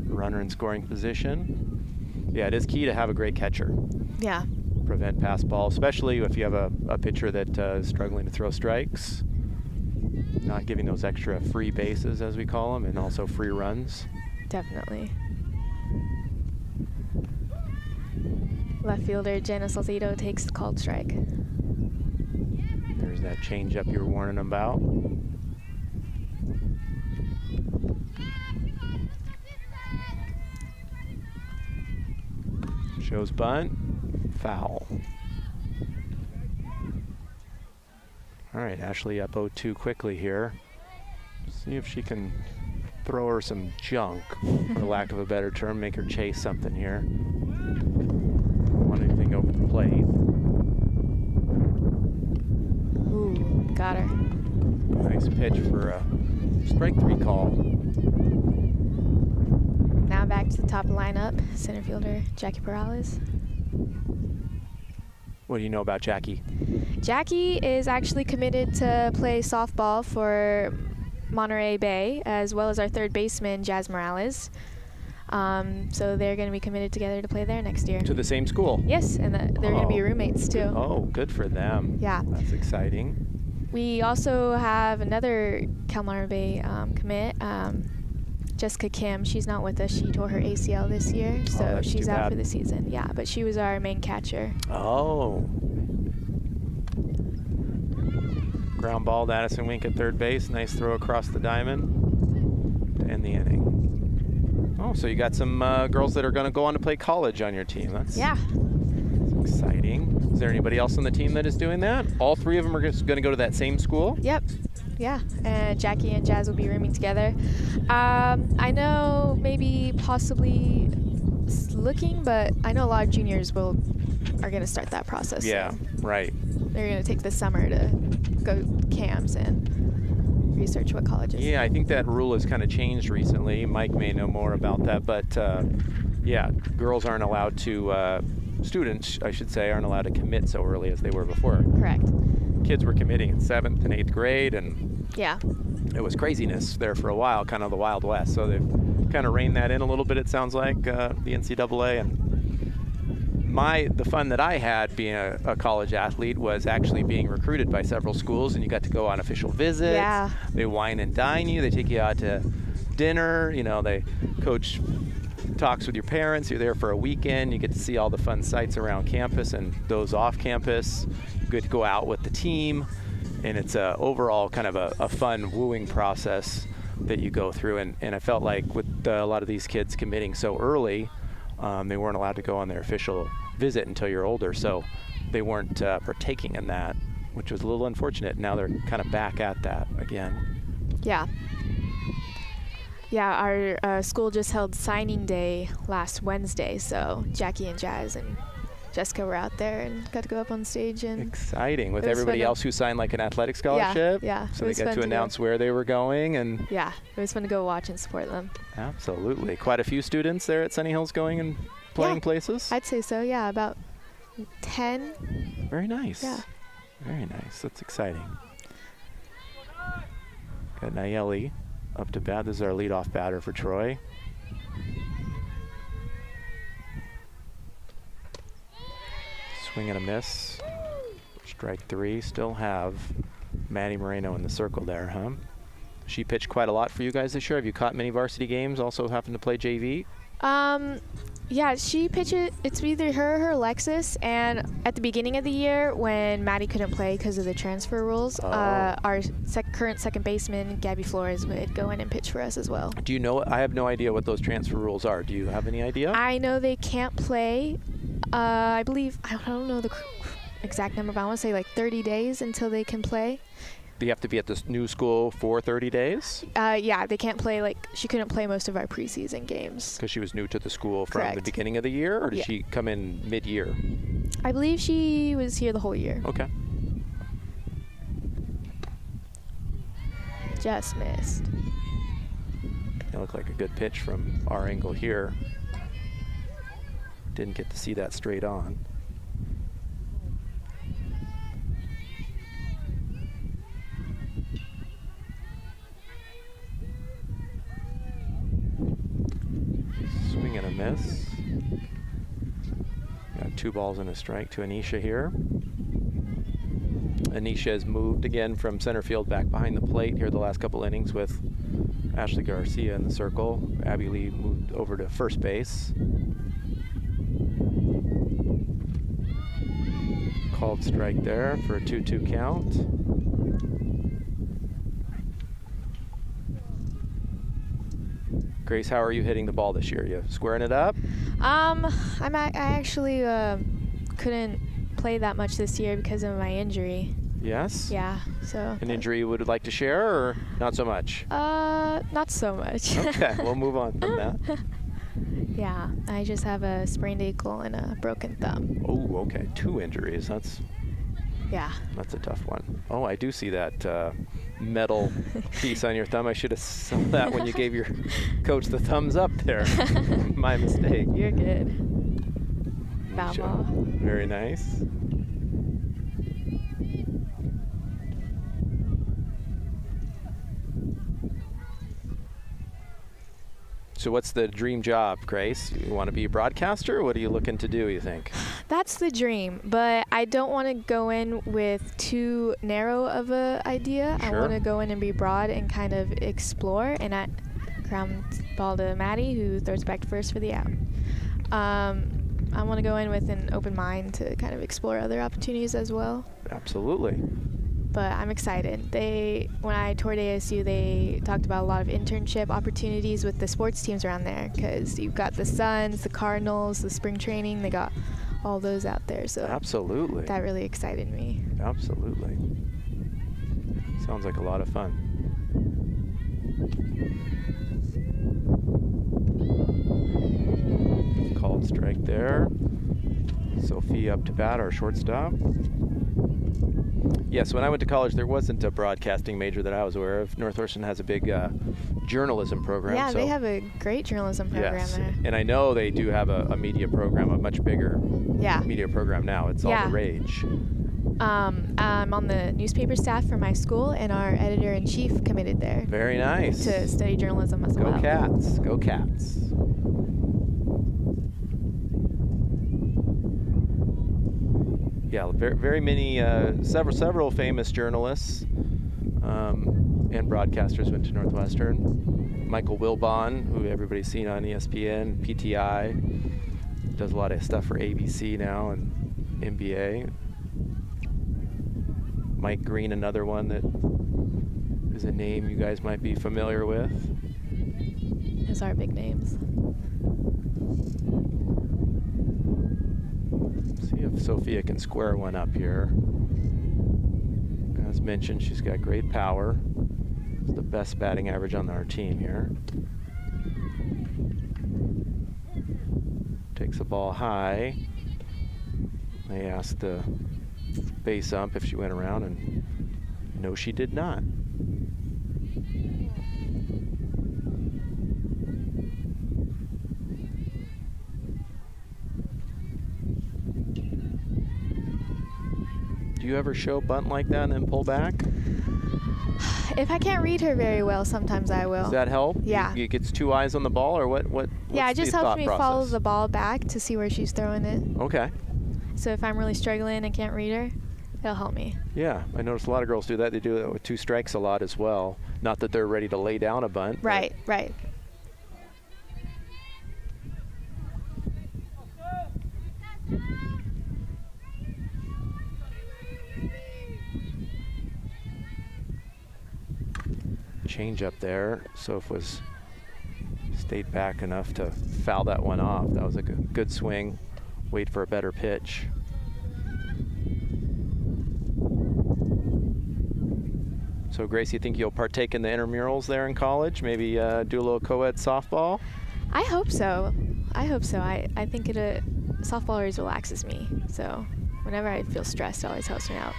Runner in scoring position. Yeah, it is key to have a great catcher. Yeah. Prevent pass ball, especially if you have a pitcher that is struggling to throw strikes. Not giving those extra free bases, as we call them, and also free runs. Definitely. Left fielder Jenna Salcido takes the called strike. There's that changeup you were warning about. Shows bunt. Foul. All right, Ashley up 0-2 quickly here. See if she can throw her some junk, for lack of a better term, make her chase something here. Don't want anything over the plate. Ooh, got her. Nice pitch for a strike 3 call. Now back to the top of the lineup, center fielder Jackie Perales. What do you know about Jackie? Jackie is actually committed to play softball for Monterey Bay, as well as our third baseman, Jazz Morales. So they're going to be committed together to play there next year. To the same school? Yes, and they're going to be roommates too. Oh, good for them. Yeah. That's exciting. We also have another Monterey Bay commit, Jessica Kim. She's not with us. She tore her ACL this year, so that's she's too out bad. for the season. Yeah, but she was our main catcher. Oh. Ground ball to Addison Wink at third base. Nice throw across the diamond to end the inning. Oh, so you got some girls that are going to go on to play college on your team. That's exciting. Is there anybody else on the team that is doing that? All three of them are just going to go to that same school? Yep. Yeah, and Jackie and Jazz will be rooming together. I know maybe possibly looking, but I know a lot of juniors are going to start that process. Yeah, right. They're going to take the summer to go camps and research what colleges. Yeah, I think that rule has kind of changed recently. Mike may know more about that, but yeah, girls aren't allowed to, students, I should say, aren't allowed to commit so early as they were before. Correct. Kids were committing in 7th and 8th grade, and Yeah. it was craziness there for a while, kind of the Wild West. So they've kind of reined that in a little bit, it sounds like, the NCAA. And the fun that I had being a college athlete was actually being recruited by several schools, and you got to go on official visits. Yeah. They wine and dine you. They take you out to dinner. You know, coach talks with your parents. You're there for a weekend. You get to see all the fun sites around campus and those off campus. You get to go out with the team, and it's overall kind of a fun wooing process that you go through. And I felt like with a lot of these kids committing so early, they weren't allowed to go on their official visit until you're older, so they weren't partaking in that, which was a little unfortunate. Now they're kind of back at that again. Yeah. Yeah, our school just held signing day last Wednesday, so Jackie and Jazz and Jessica were out there and got to go up on stage. And exciting, with it was everybody fun else who signed like an athletic scholarship. Yeah. So it they was got fun to announce where they were going, and yeah, it was fun to go watch and support them. absolutely. Quite a few students there at Sunny Hills going and playing places. I'd say so, yeah, about 10. Very nice. Yeah. Very nice. That's exciting. Got Nayeli up to bat. This is our leadoff batter for Troy. Swing and a miss. Strike 3. Still have Maddie Moreno in the circle there, huh? She pitched quite a lot for you guys this year. Have you caught many varsity games? Also happened to play JV? Yeah, she pitches. It's either her or Alexis. And at the beginning of the year, when Maddie couldn't play because of the transfer rules, our current second baseman, Gabby Flores, would go in and pitch for us as well. Do you know? I have no idea what those transfer rules are. Do you have any idea? I know they can't play. I believe, I don't know the exact number, but I want to say like 30 days until they can play. Do you have to be at this new school for 30 days? Yeah, they can't play, she couldn't play most of our preseason games. Because she was new to the school from Correct. the beginning of the year, or did she come in mid-year? I believe she was here the whole year. Okay. Just missed. That looked like a good pitch from our angle here. Didn't get to see that straight on. Swing and a miss. Got 2 balls and a strike to Anisha here. Anisha has moved again from center field back behind the plate here the last couple innings with Ashley Garcia in the circle. Abby Lee moved over to first base. Called strike there for a 2-2 count. Grace, how are you hitting the ball this year? You squaring it up? I actually couldn't play that much this year because of my injury. Yes? Yeah, so. An injury you would like to share, or not so much? Not so much. Okay, we'll move on from that. Yeah, I just have a sprained ankle and a broken thumb. Oh, okay, 2 injuries. That's a tough one. Oh, I do see that metal piece on your thumb. I should have saw that when you gave your coach the thumbs up there. My mistake. You're good. Foul Nisha. ball. Very nice. So what's the dream job, Grace? You want to be a broadcaster, or what are you looking to do, you think? That's the dream, but I don't want to go in with too narrow of a idea. Sure. I want to go in and be broad and kind of explore, and I ground ball to Maddie, who throws back to first for the out. I want to go in with an open mind to kind of explore other opportunities as well. Absolutely. But I'm excited. When I toured ASU, they talked about a lot of internship opportunities with the sports teams around there, because you've got the Suns, the Cardinals, the spring training. They got all those out there. So Absolutely. that really excited me. Absolutely. Sounds like a lot of fun. Called strike there. Sophie up to bat, our shortstop. Yes, when I went to college, there wasn't a broadcasting major that I was aware of. Northwestern has a big journalism program. Yeah, so they have a great journalism program yes, there. and I know they do have a media program, a much bigger Yeah. media program now. It's all the rage. I'm on the newspaper staff for my school, and our editor-in-chief committed there Very nice. to study journalism as Go well. Cats. Go Cats. Yeah, very many, several famous journalists and broadcasters went to Northwestern. Michael Wilbon, who everybody's seen on ESPN, PTI, does a lot of stuff for ABC now and NBA. Mike Green, another one that is a name you guys might be familiar with. Those are big names. See if Sophia can square one up here. As mentioned, she's got great power. It's the best batting average on our team here. Takes the ball high. They asked the base ump if she went around, and no, she did not. you ever show bunt like that and then pull back? If I can't read her very well, sometimes I will. Does that help? Yeah. You gets 2 eyes on the ball, or what? Yeah, it just helps me follow process? the ball back to see where she's throwing it. Okay. So if I'm really struggling and can't read her, it'll help me. Yeah, I noticed a lot of girls do that. They do it with 2 strikes a lot as well. Not that they're ready to lay down a bunt. Right, right. Change up there. Soph was stayed back enough to foul that one off. That was a good swing. Wait for a better pitch. So Grace, you think you'll partake in the intramurals there in college? Maybe do a little co-ed softball? I hope so. I hope so. I think softball always relaxes me. So whenever I feel stressed, it always helps me out.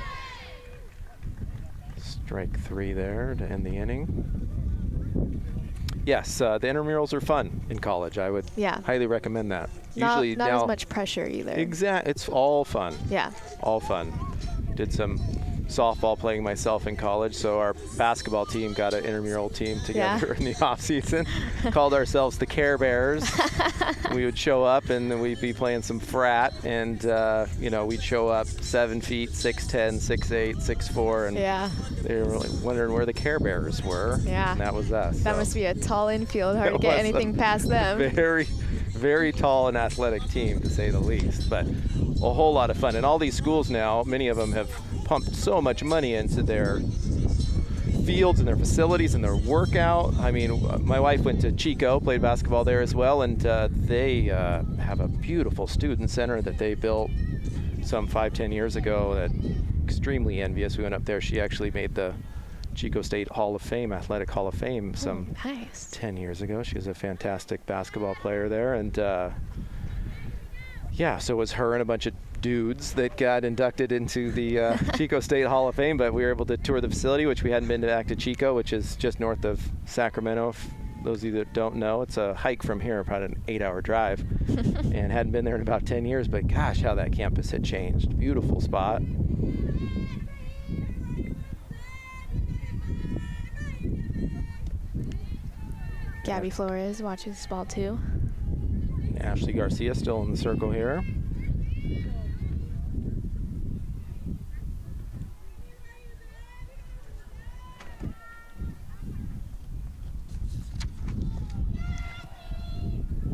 Strike 3 there to end the inning. Yes, the intramurals are fun in college. I would highly recommend that. Usually not now, as much pressure either. Exactly. It's all fun. Yeah. All fun. Did some softball playing myself in college, so our basketball team got an intramural team together in the off season. Called ourselves the Care Bears. We would show up and then we'd be playing some frat, and we'd show up 7 feet, 6'10", 6'8", 6'4", and they were really wondering where the Care Bears were. Yeah. And that was us. That so. must be a tall infield, hard to get anything past them. Very, very tall and athletic team, to say the least, but a whole lot of fun. And all these schools now, many of them have pumped so much money into their fields and their facilities and their workout. I mean, my wife went to Chico, played basketball there as well, and they have a beautiful student center that they built some 5-10 years ago. That extremely envious. We went up there. She actually made the Chico State Hall of Fame, Athletic Hall of Fame, some 10 years ago. She was a fantastic basketball player there, and so it was her and a bunch of dudes that got inducted into the Chico State Hall of Fame, but we were able to tour the facility, which we hadn't been back to Chico, which is just north of Sacramento. If those of you that don't know, it's a hike from here, about an 8-hour drive, and hadn't been there in about 10 years, but gosh, how that campus had changed. Beautiful spot. Gabby Flores watches this ball too. Ashley Garcia still in the circle here.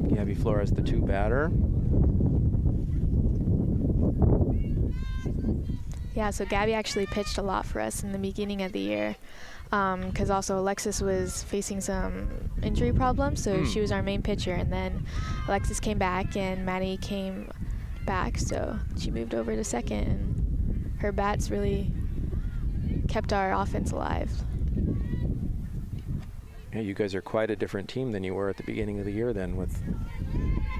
Gabby Flores, the 2 batter. Yeah, so Gabby actually pitched a lot for us in the beginning of the year, because also Alexis was facing some injury problems, so she was our main pitcher, and then Alexis came back and Maddie came back, so she moved over to second, and her bats really kept our offense alive. Yeah, you guys are quite a different team than you were at the beginning of the year then, with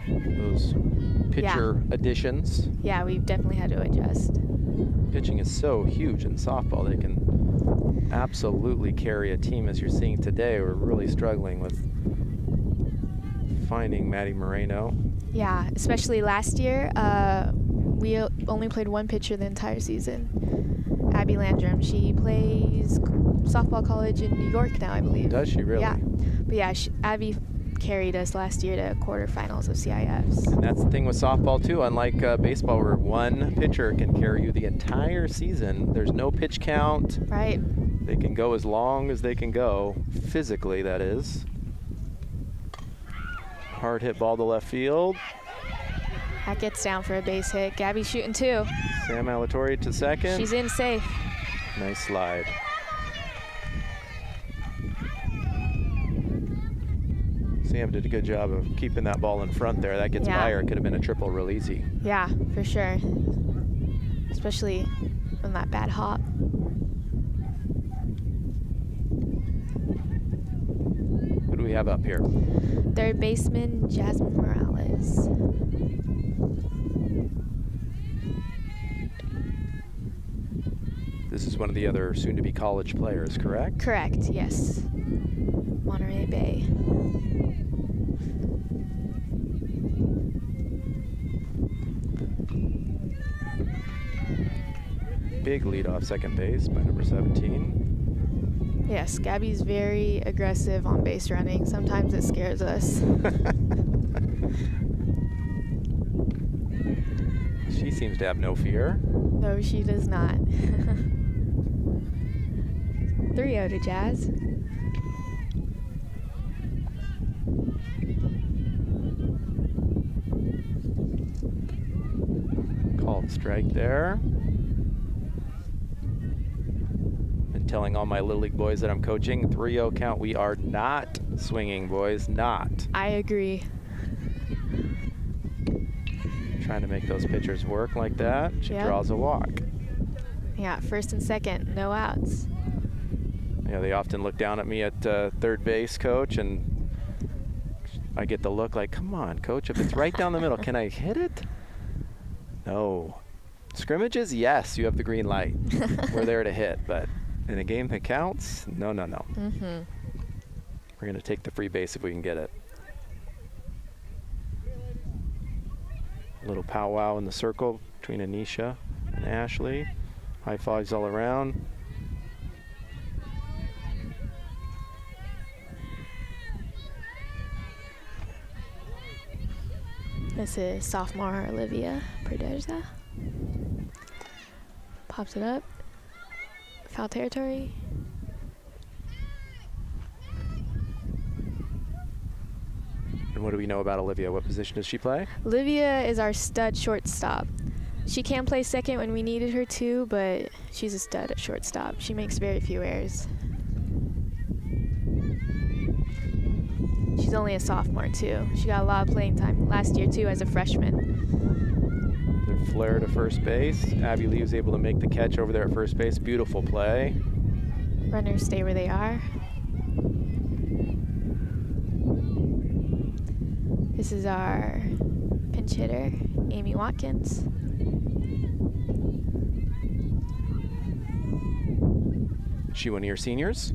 those pitcher additions. Yeah, we've definitely had to adjust. Pitching is so huge in softball. They can absolutely carry a team, as you're seeing today. We're really struggling with finding Maddie Moreno. Yeah, especially last year. We only played 1 pitcher the entire season. Abby Landrum. She plays softball college in New York now, I believe. Does she really? Yeah. But yeah, Abby carried us last year to quarterfinals of CIFs. And that's the thing with softball too, unlike baseball, where 1 pitcher can carry you the entire season. There's no pitch count. Right. They can go as long as they can go, physically that is. Hard hit ball to left field. That gets down for a base hit. Gabby's shooting 2. Sam Alatorre to second. She's in safe. Nice slide. Sam did a good job of keeping that ball in front there. That gets by her. It could have been a triple real easy. Yeah, for sure. Especially on that bad hop. Who do we have up here? Third baseman, Jasmine Morales. This is one of the other soon-to-be college players, correct? Correct, yes. Monterey Bay. big lead off second base by number 17. Yes, Gabby's very aggressive on base running. Sometimes it scares us. She seems to have no fear. No, she does not. 3-0 to Jazz. Called strike there. Been telling all my Little League boys that I'm coaching, 3-0 count. We are not swinging, boys, not. I agree. Trying to make those pitchers work like that. She Yep. draws a walk. Yeah, first and second, no outs. Yeah, they often look down at me at third base, coach, and I get the look like, come on, coach, if it's right down the middle, can I hit it? No. Scrimmages, yes, you have the green light. We're there to hit, but in a game that counts, no, no, no. Mm-hmm. We're going to take the free base if we can get it. A little powwow in the circle between Anisha and Ashley. High fives all around. This is sophomore Olivia Perdeza. Pops it up. Foul territory. And what do we know about Olivia? What position does she play? Olivia is our stud shortstop. She can play second when we needed her to, but she's a stud at shortstop. She makes very few errors. She's only a sophomore too. She got a lot of playing time last year too as a freshman. Their flare to first base. Abby Lee was able to make the catch over there at first base. Beautiful play. Runners stay where they are. This is our pinch hitter, Amy Watkins. Is she one of your seniors?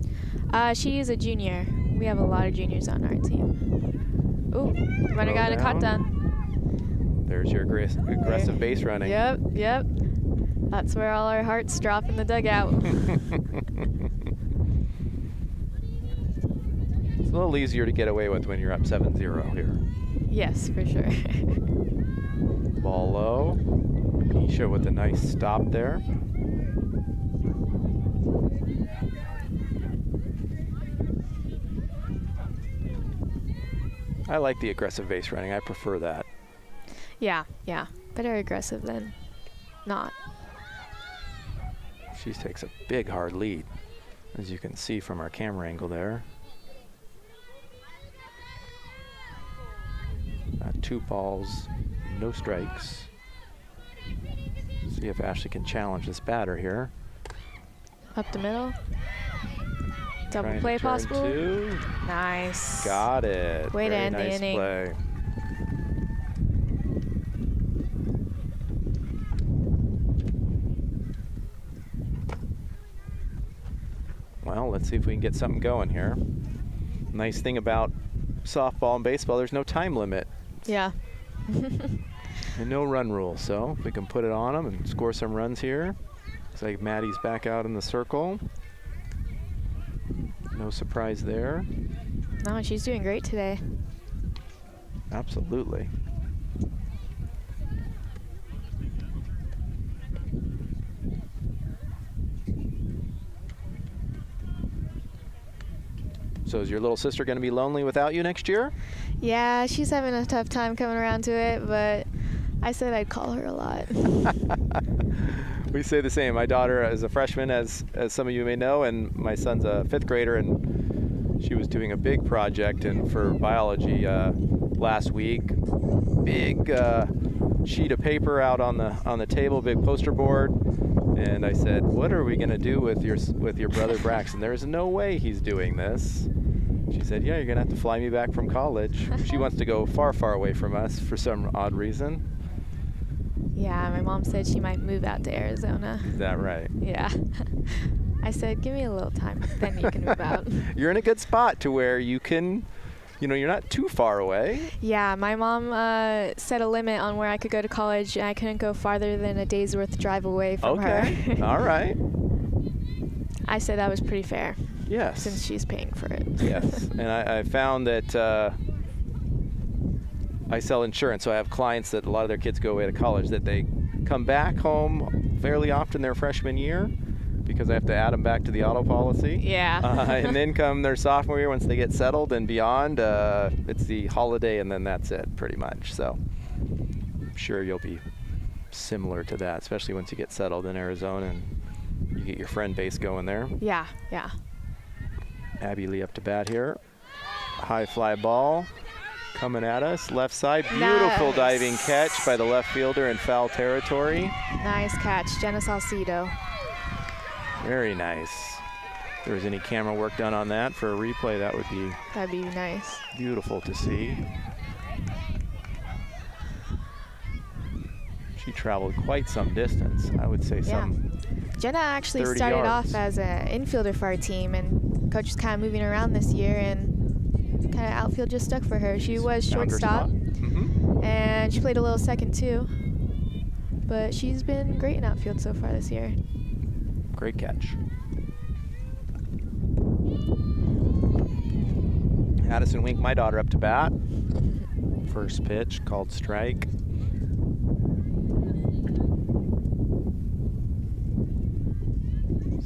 She is a junior. We have a lot of juniors on our team. Ooh, runner got a caught down. There's your aggressive base running. Yep, yep. That's where all our hearts drop in the dugout. It's a little easier to get away with when you're up 7-0 here. Yes, for sure. Ball low. Nisha with a nice stop there. I like the aggressive base running. I prefer that. Yeah, yeah. Better aggressive than not. She takes a big hard lead, as you can see from our camera angle there. 2 balls, no strikes. See if Ashley can challenge this batter here. Up the middle. Double Trying to play turn possible. 2. Nice. Got it. Way to Very end the nice inning. play. Well, let's see if we can get something going here. Nice thing about softball and baseball, there's no time limit. Yeah. And no run rule, so if we can put it on them and score some runs here. Looks like Maddie's back out in the circle. No surprise there. No, she's doing great today. Absolutely. So is your little sister going to be lonely without you next year? Yeah, she's having a tough time coming around to it, but I said I'd call her a lot. We say the same. My daughter is a freshman, as some of you may know, and my son's a 5th grader, and she was doing a big project for biology last week. Big sheet of paper out on the table, big poster board, and I said, "What are we going to do with your brother Braxton? There's no way he's doing this." She said, "Yeah, you're going to have to fly me back from college." She wants to go far, far away from us for some odd reason. Yeah, my mom said she might move out to Arizona. Is that right? Yeah. I said, give me a little time, then you can move out. You're in a good spot to where you can You know, you're not too far away. Yeah, my mom set a limit on where I could go to college, and I couldn't go farther than a day's worth drive away from Okay. her. All right. I said that was pretty fair, Yes. since she's paying for it. Yes. And I found that I sell insurance, so I have clients that a lot of their kids go away to college, that they come back home fairly often their freshman year because I have to add them back to the auto policy. Yeah. And then come their sophomore year, once they get settled and beyond, it's the holiday, and then that's it pretty much. So I'm sure you'll be similar to that, especially once you get settled in Arizona and you get your friend base going there. Yeah, yeah. Abby Lee up to bat here. High fly ball coming at us. Left side. Beautiful Nice. diving catch by the left fielder in foul territory. Nice catch, Jenna Salcido. Very nice. If there was any camera work done on that for a replay, that would be That'd be nice. beautiful to see. She traveled quite some distance. I would say some. Jenna actually 30 started yards. off as an infielder for our team, and coach was kind of moving around this year, and kind of outfield just stuck for her. She was Found her shortstop, spot. Mhm. and she played a little second too. But she's been great in outfield so far this year. Great catch. Addison Wink, my daughter, up to bat. First pitch called strike.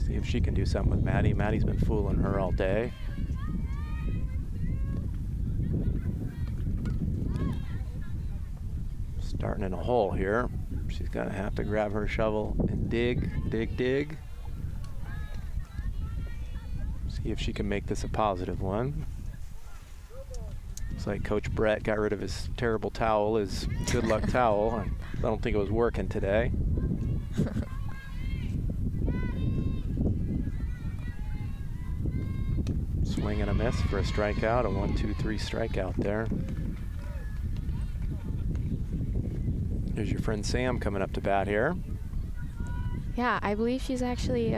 See if she can do something with Maddie. Maddie's been fooling her all day. Starting in a hole here. She's gonna have to grab her shovel and dig, dig, dig. See if she can make this a positive one. Looks like Coach Brett got rid of his terrible towel, his good luck towel. I don't think it was working today. Swing and a miss for a strikeout, a 1-2-3 strikeout there. There's your friend Sam coming up to bat here. Yeah, I believe she's actually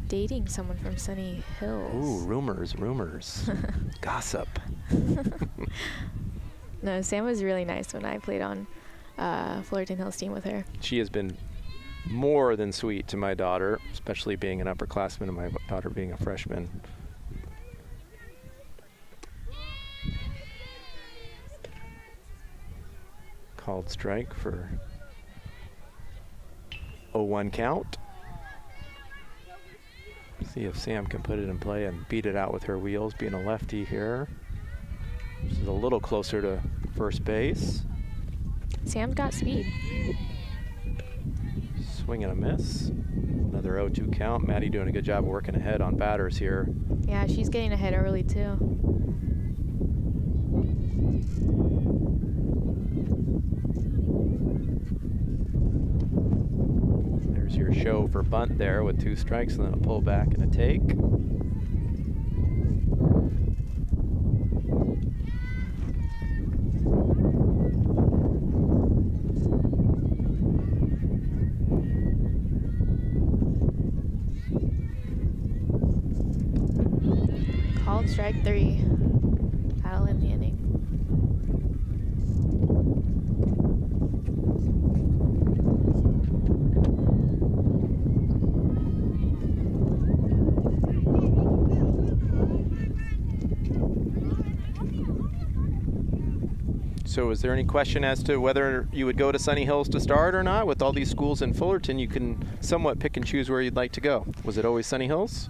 dating someone from Sunny Hills. Ooh, rumors. Gossip. No, Sam was really nice when I played on Fullerton Hills team with her. She has been more than sweet to my daughter, especially being an upperclassman and my daughter being a freshman. Called strike for 0-1 count. See if Sam can put it in play and beat it out with her wheels, being a lefty here. She's a little closer to first base. Sam's got speed. Swing and a miss. Another 0-2 count. Maddie doing a good job of working ahead on batters here. Yeah, she's getting ahead early too. There's your show for bunt there with 2 strikes and then a pull back and a take. Called strike 3. That'll end the inning. So is there any question as to whether you would go to Sunny Hills to start or not? With all these schools in Fullerton, you can somewhat pick and choose where you'd like to go. Was it always Sunny Hills?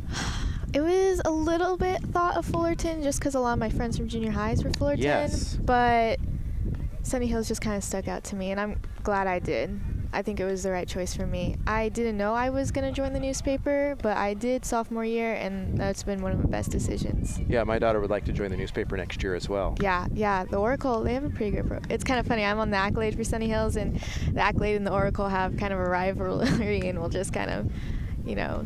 It was a little bit thought of Fullerton just because a lot of my friends from junior highs were Fullerton. Yes. But Sunny Hills just kind of stuck out to me, and I'm glad I did. I think it was the right choice for me. I didn't know I was going to join the newspaper, but I did sophomore year, and that's been one of my best decisions. Yeah, my daughter would like to join the newspaper next year as well. Yeah, the Oracle, they have a pretty good It's kind of funny. I'm on the Accolade for Sunny Hills, and the Accolade and the Oracle have kind of a rivalry, and we'll just kind of,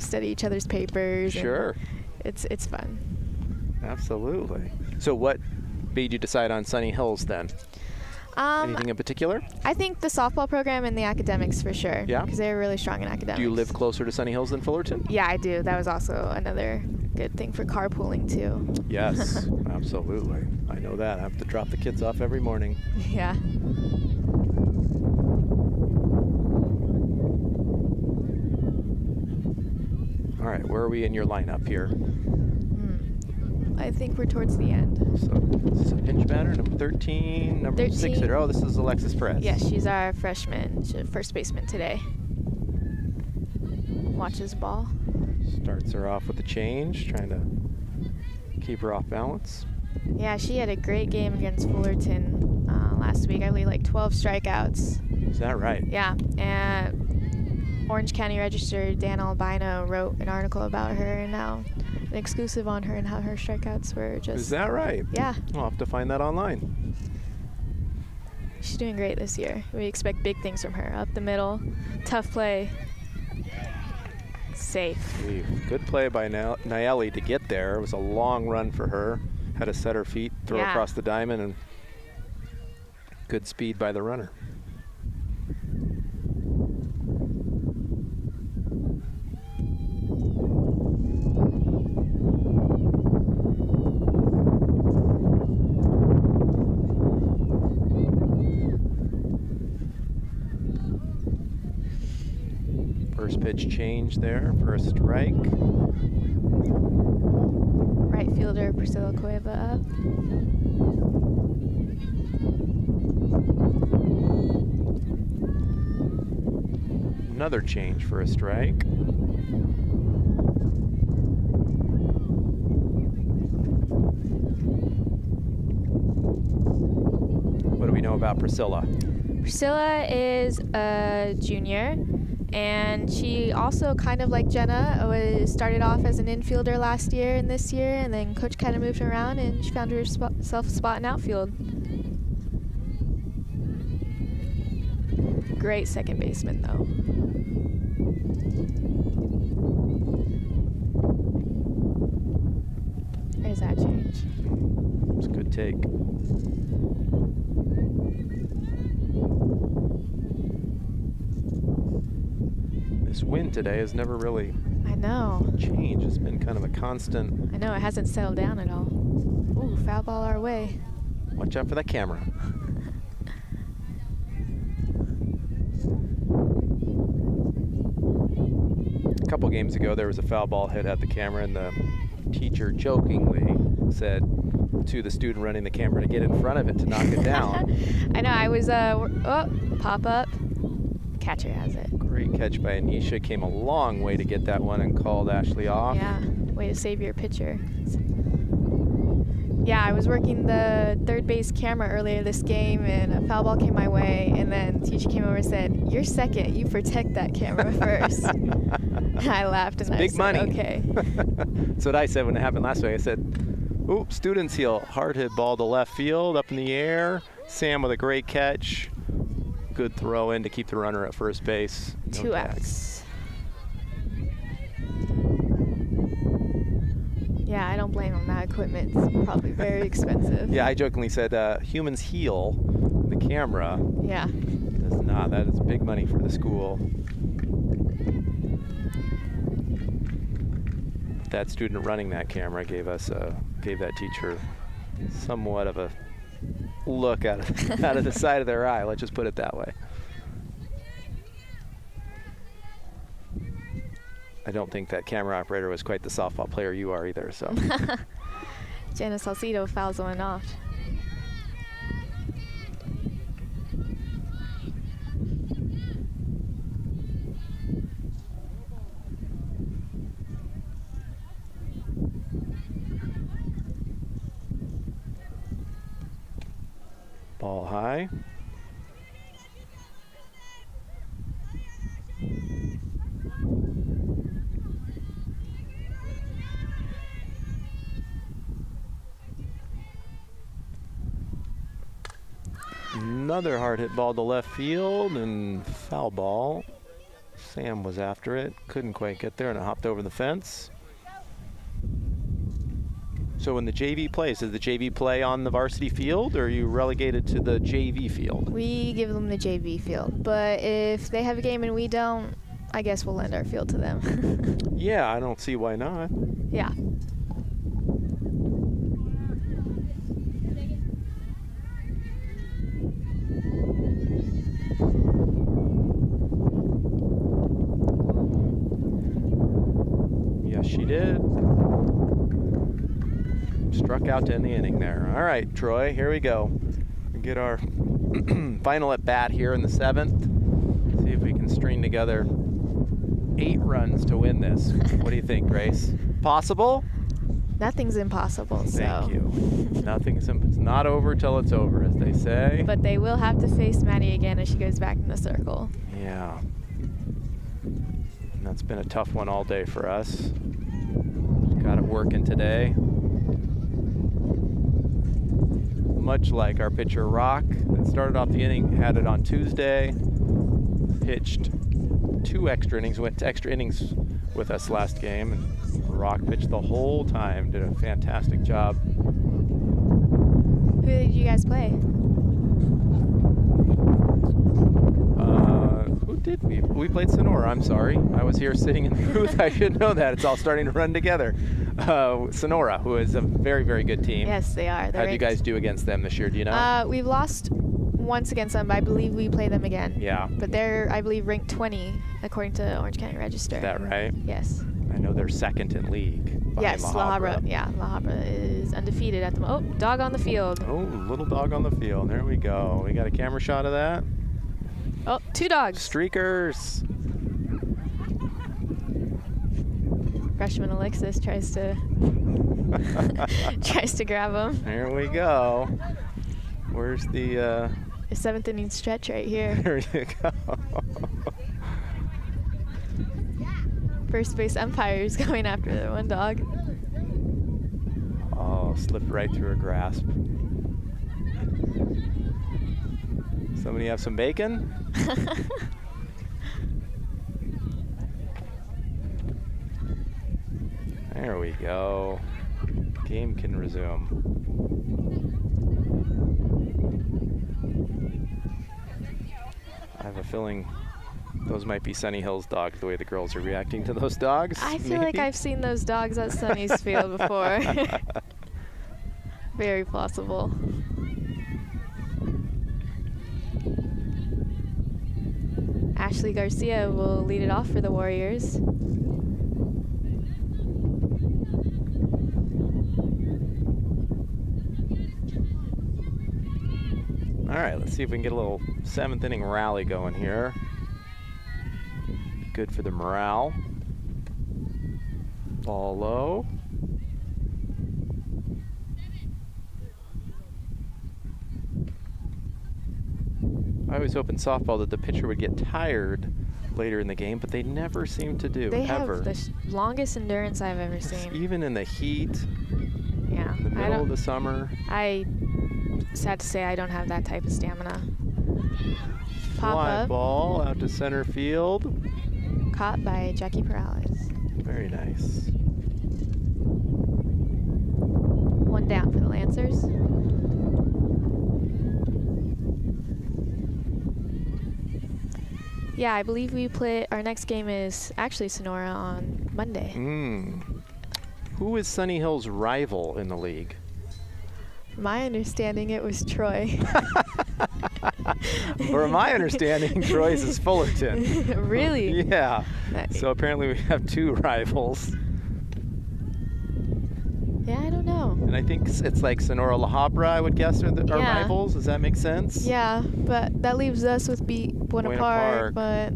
study each other's papers. Sure. It's fun. Absolutely. So what made you decide on Sunny Hills then? Anything in particular? I think the softball program and the academics for sure. Yeah? Because they're really strong in academics. Do you live closer to Sunny Hills than Fullerton? Yeah, I do. That was also another good thing for carpooling too. Yes, absolutely. I know that. I have to drop the kids off every morning. Yeah. All right, where are we in your lineup here? I think we're towards the end. So this is a pinch batter, number 13, number 6 13. hitter. Oh, this is Alexis Perez. Yeah, she's our freshman, she's a first baseman today. Watches ball. Starts her off with a change, trying to keep her off balance. Yeah, she had a great game against Fullerton last week. I believe like 12 strikeouts. Is that right? Yeah, and Orange County Register Dan Albino wrote an article about her and now an exclusive on her and how her strikeouts were just. Is that right? Yeah. I'll have to find that online. She's doing great this year. We expect big things from her. Up the middle, tough play, safe. Good play by Nayeli to get there. It was a long run for her. Had to set her feet, throw Yeah. across the diamond, and good speed by the runner. First pitch change there for a strike. Right fielder Priscilla Cueva up. Another change for a strike. What do we know about Priscilla? Priscilla is a junior, and she also, kind of like Jenna, started off as an infielder last year and this year, and then coach kind of moved her around, and she found herself a spot in outfield. Great second baseman, though. There's that change. It's a good take. This wind today has never really I know. changed. It's been kind of a constant. I know, it hasn't settled down at all. Ooh, foul ball our way. Watch out for that camera. A couple games ago, there was a foul ball hit at the camera, and the teacher jokingly said to the student running the camera to get in front of it to knock it down. I know, I was, pop up. Catcher has it. Great catch by Anisha. Came a long way to get that one and called Ashley off. Yeah, way to save your pitcher. Yeah, I was working the third base camera earlier this game, and a foul ball came my way, and then the teacher came over and said, "You're second, you protect that camera first." I laughed and I Big said, money. "Okay." That's what I said when it happened last week. I said, "Oops, students heel, hard hit ball to left field, up in the air. Sam with a great catch. Good throw in to keep the runner at first base. No 2 tag. outs. Yeah, I don't blame him. That equipment's probably very expensive. Yeah, I jokingly said humans heal, the camera Yeah. does not. That is big money for the school. That student running that camera gave that teacher somewhat of a look out of the side of their eye. Let's just put it that way. I don't think that camera operator was quite the softball player you are either. So Jenna Salcido fouls one off. ball high. Another hard hit ball to left field and foul ball. Sam was after it, couldn't quite get there, and it hopped over the fence. So when the JV plays, does the JV play on the varsity field, or are you relegated to the JV field? We give them the JV field, but if they have a game and we don't, I guess we'll lend our field to them. Yeah, I don't see why not. Yeah. Yes, she did. Struck out to end the inning there. All right, Troy, here we go. We get our final at bat here in the 7th. See if we can string together 8 runs to win this. What do you think, Grace? Possible? Nothing's impossible. Thank you. It's not over till it's over, as they say. But they will have to face Maddie again as she goes back in the circle. Yeah. And that's been a tough one all day for us. Got it working today. Much like our pitcher Rock that started off the inning, had it on Tuesday, pitched 2 extra innings, went to extra innings with us last game, and Rock pitched the whole time, did a fantastic job. Who did you guys play? Who did we? We played Sonora, I'm sorry. I was here sitting in the booth. I should know that. It's all starting to run together. Sonora, who is a very, very good team. Yes, they are. How did you guys do against them this year? Do you know? We've lost once against them, but I believe we play them again. Yeah. But they're, I believe, ranked 20 according to Orange County Register. Is that right? Yes. I know they're second in league. Yes, La Habra. Yeah, La Habra is undefeated at the moment. Oh, dog on the field. Oh, little dog on the field. There we go. We got a camera shot of that. Oh, 2 dogs. Streakers. Freshman Alexis tries to grab him. There we go. Where's the A 7th inning stretch right here. there you go. First base umpire is going after the one dog. Oh, slipped right through her grasp. Somebody have some bacon? There we go. Game can resume. I have a feeling those might be Sunny Hills dogs, the way the girls are reacting to those dogs. I feel like I've seen those dogs at Sunny's field before. Very possible. Ashley Garcia will lead it off for the Warriors. All right, let's see if we can get a little 7th inning rally going here. Good for the morale. Ball low. I was hoping softball that the pitcher would get tired later in the game, but they never seem to do, They ever. have the longest endurance I've ever seen. Even in the heat, Yeah. in the middle of the summer. Sad to say I don't have that type of stamina. Pop Fly up, ball out to center field. caught by Jackie Perales. Very nice. 1 down for the Lancers. Yeah, I believe we play. Our next game is actually Sonora on Monday. Who is Sunny Hill's rival in the league? My understanding, it was Troy. From my understanding, Troy's is Fullerton. Really? Yeah. So apparently we have 2 rivals. Yeah, I don't know. And I think it's like Sonora La Habra, I would guess, are our Yeah. rivals. Does that make sense? Yeah, but that leaves us with Buena Park, but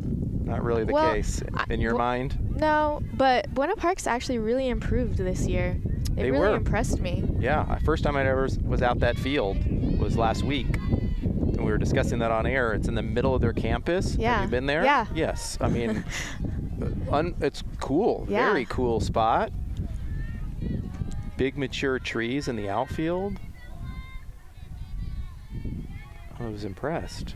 Not really the Well, case in your mind. no, but Buena Park's actually really improved this year. It They really were. impressed me. Yeah, first time I ever was out that field was last week. And we were discussing that on air. It's in the middle of their campus. Yeah. Have you been there? Yeah. Yes. I mean, it's cool. Yeah. Very cool spot. Big mature trees in the outfield. I was impressed.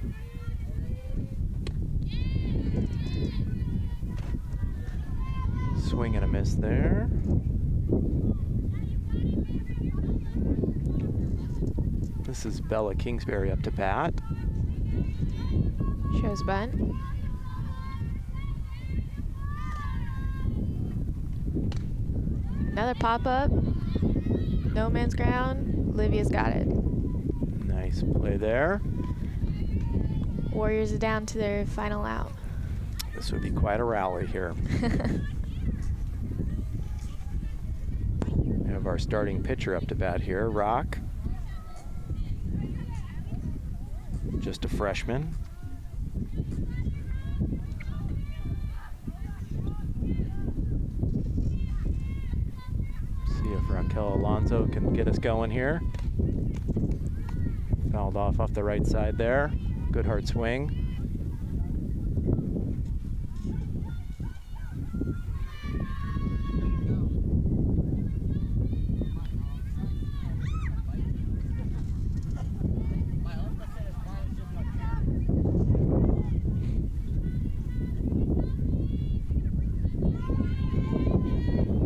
Swing and a miss there. This is Bella Kingsbury up to bat. Shows bunt. Another pop-up. No man's ground. Livia's got it. Nice play there. Warriors are down to their final out. This would be quite a rally here. We have our starting pitcher up to bat here, Rock. Just a freshman. See if Raquel Alonso can get us going here. Fouled off the right side there. Good hard swing.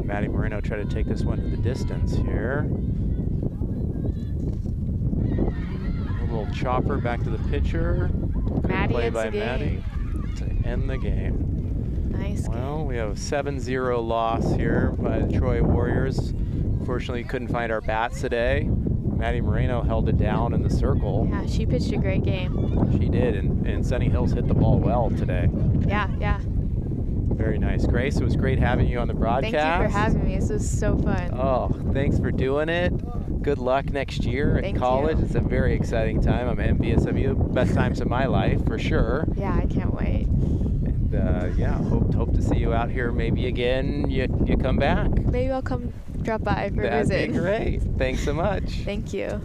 Maddie Moreno try to take this one to the distance here. A little chopper back to the pitcher. Good Maddie play ends by the Maddie to end the game. Nice Well, game. we have a 7-0 loss here by the Troy Warriors. Unfortunately, couldn't find our bats today. Maddie Moreno held it down in the circle. Yeah, she pitched a great game. She did, and Sunny Hills hit the ball well today. Yeah, yeah. Very nice. Grace, it was great having you on the broadcast. Thank you for having me. This was so fun. Oh, thanks for doing it. Good luck next year at Thank college. you. It's a very exciting time. I'm envious of you. Best times of my life, for sure. Yeah, I can't wait. And yeah, hope to see you out here maybe again. You come back. Maybe I'll come drop by for a That'd visit. be great. Thanks so much. Thank you.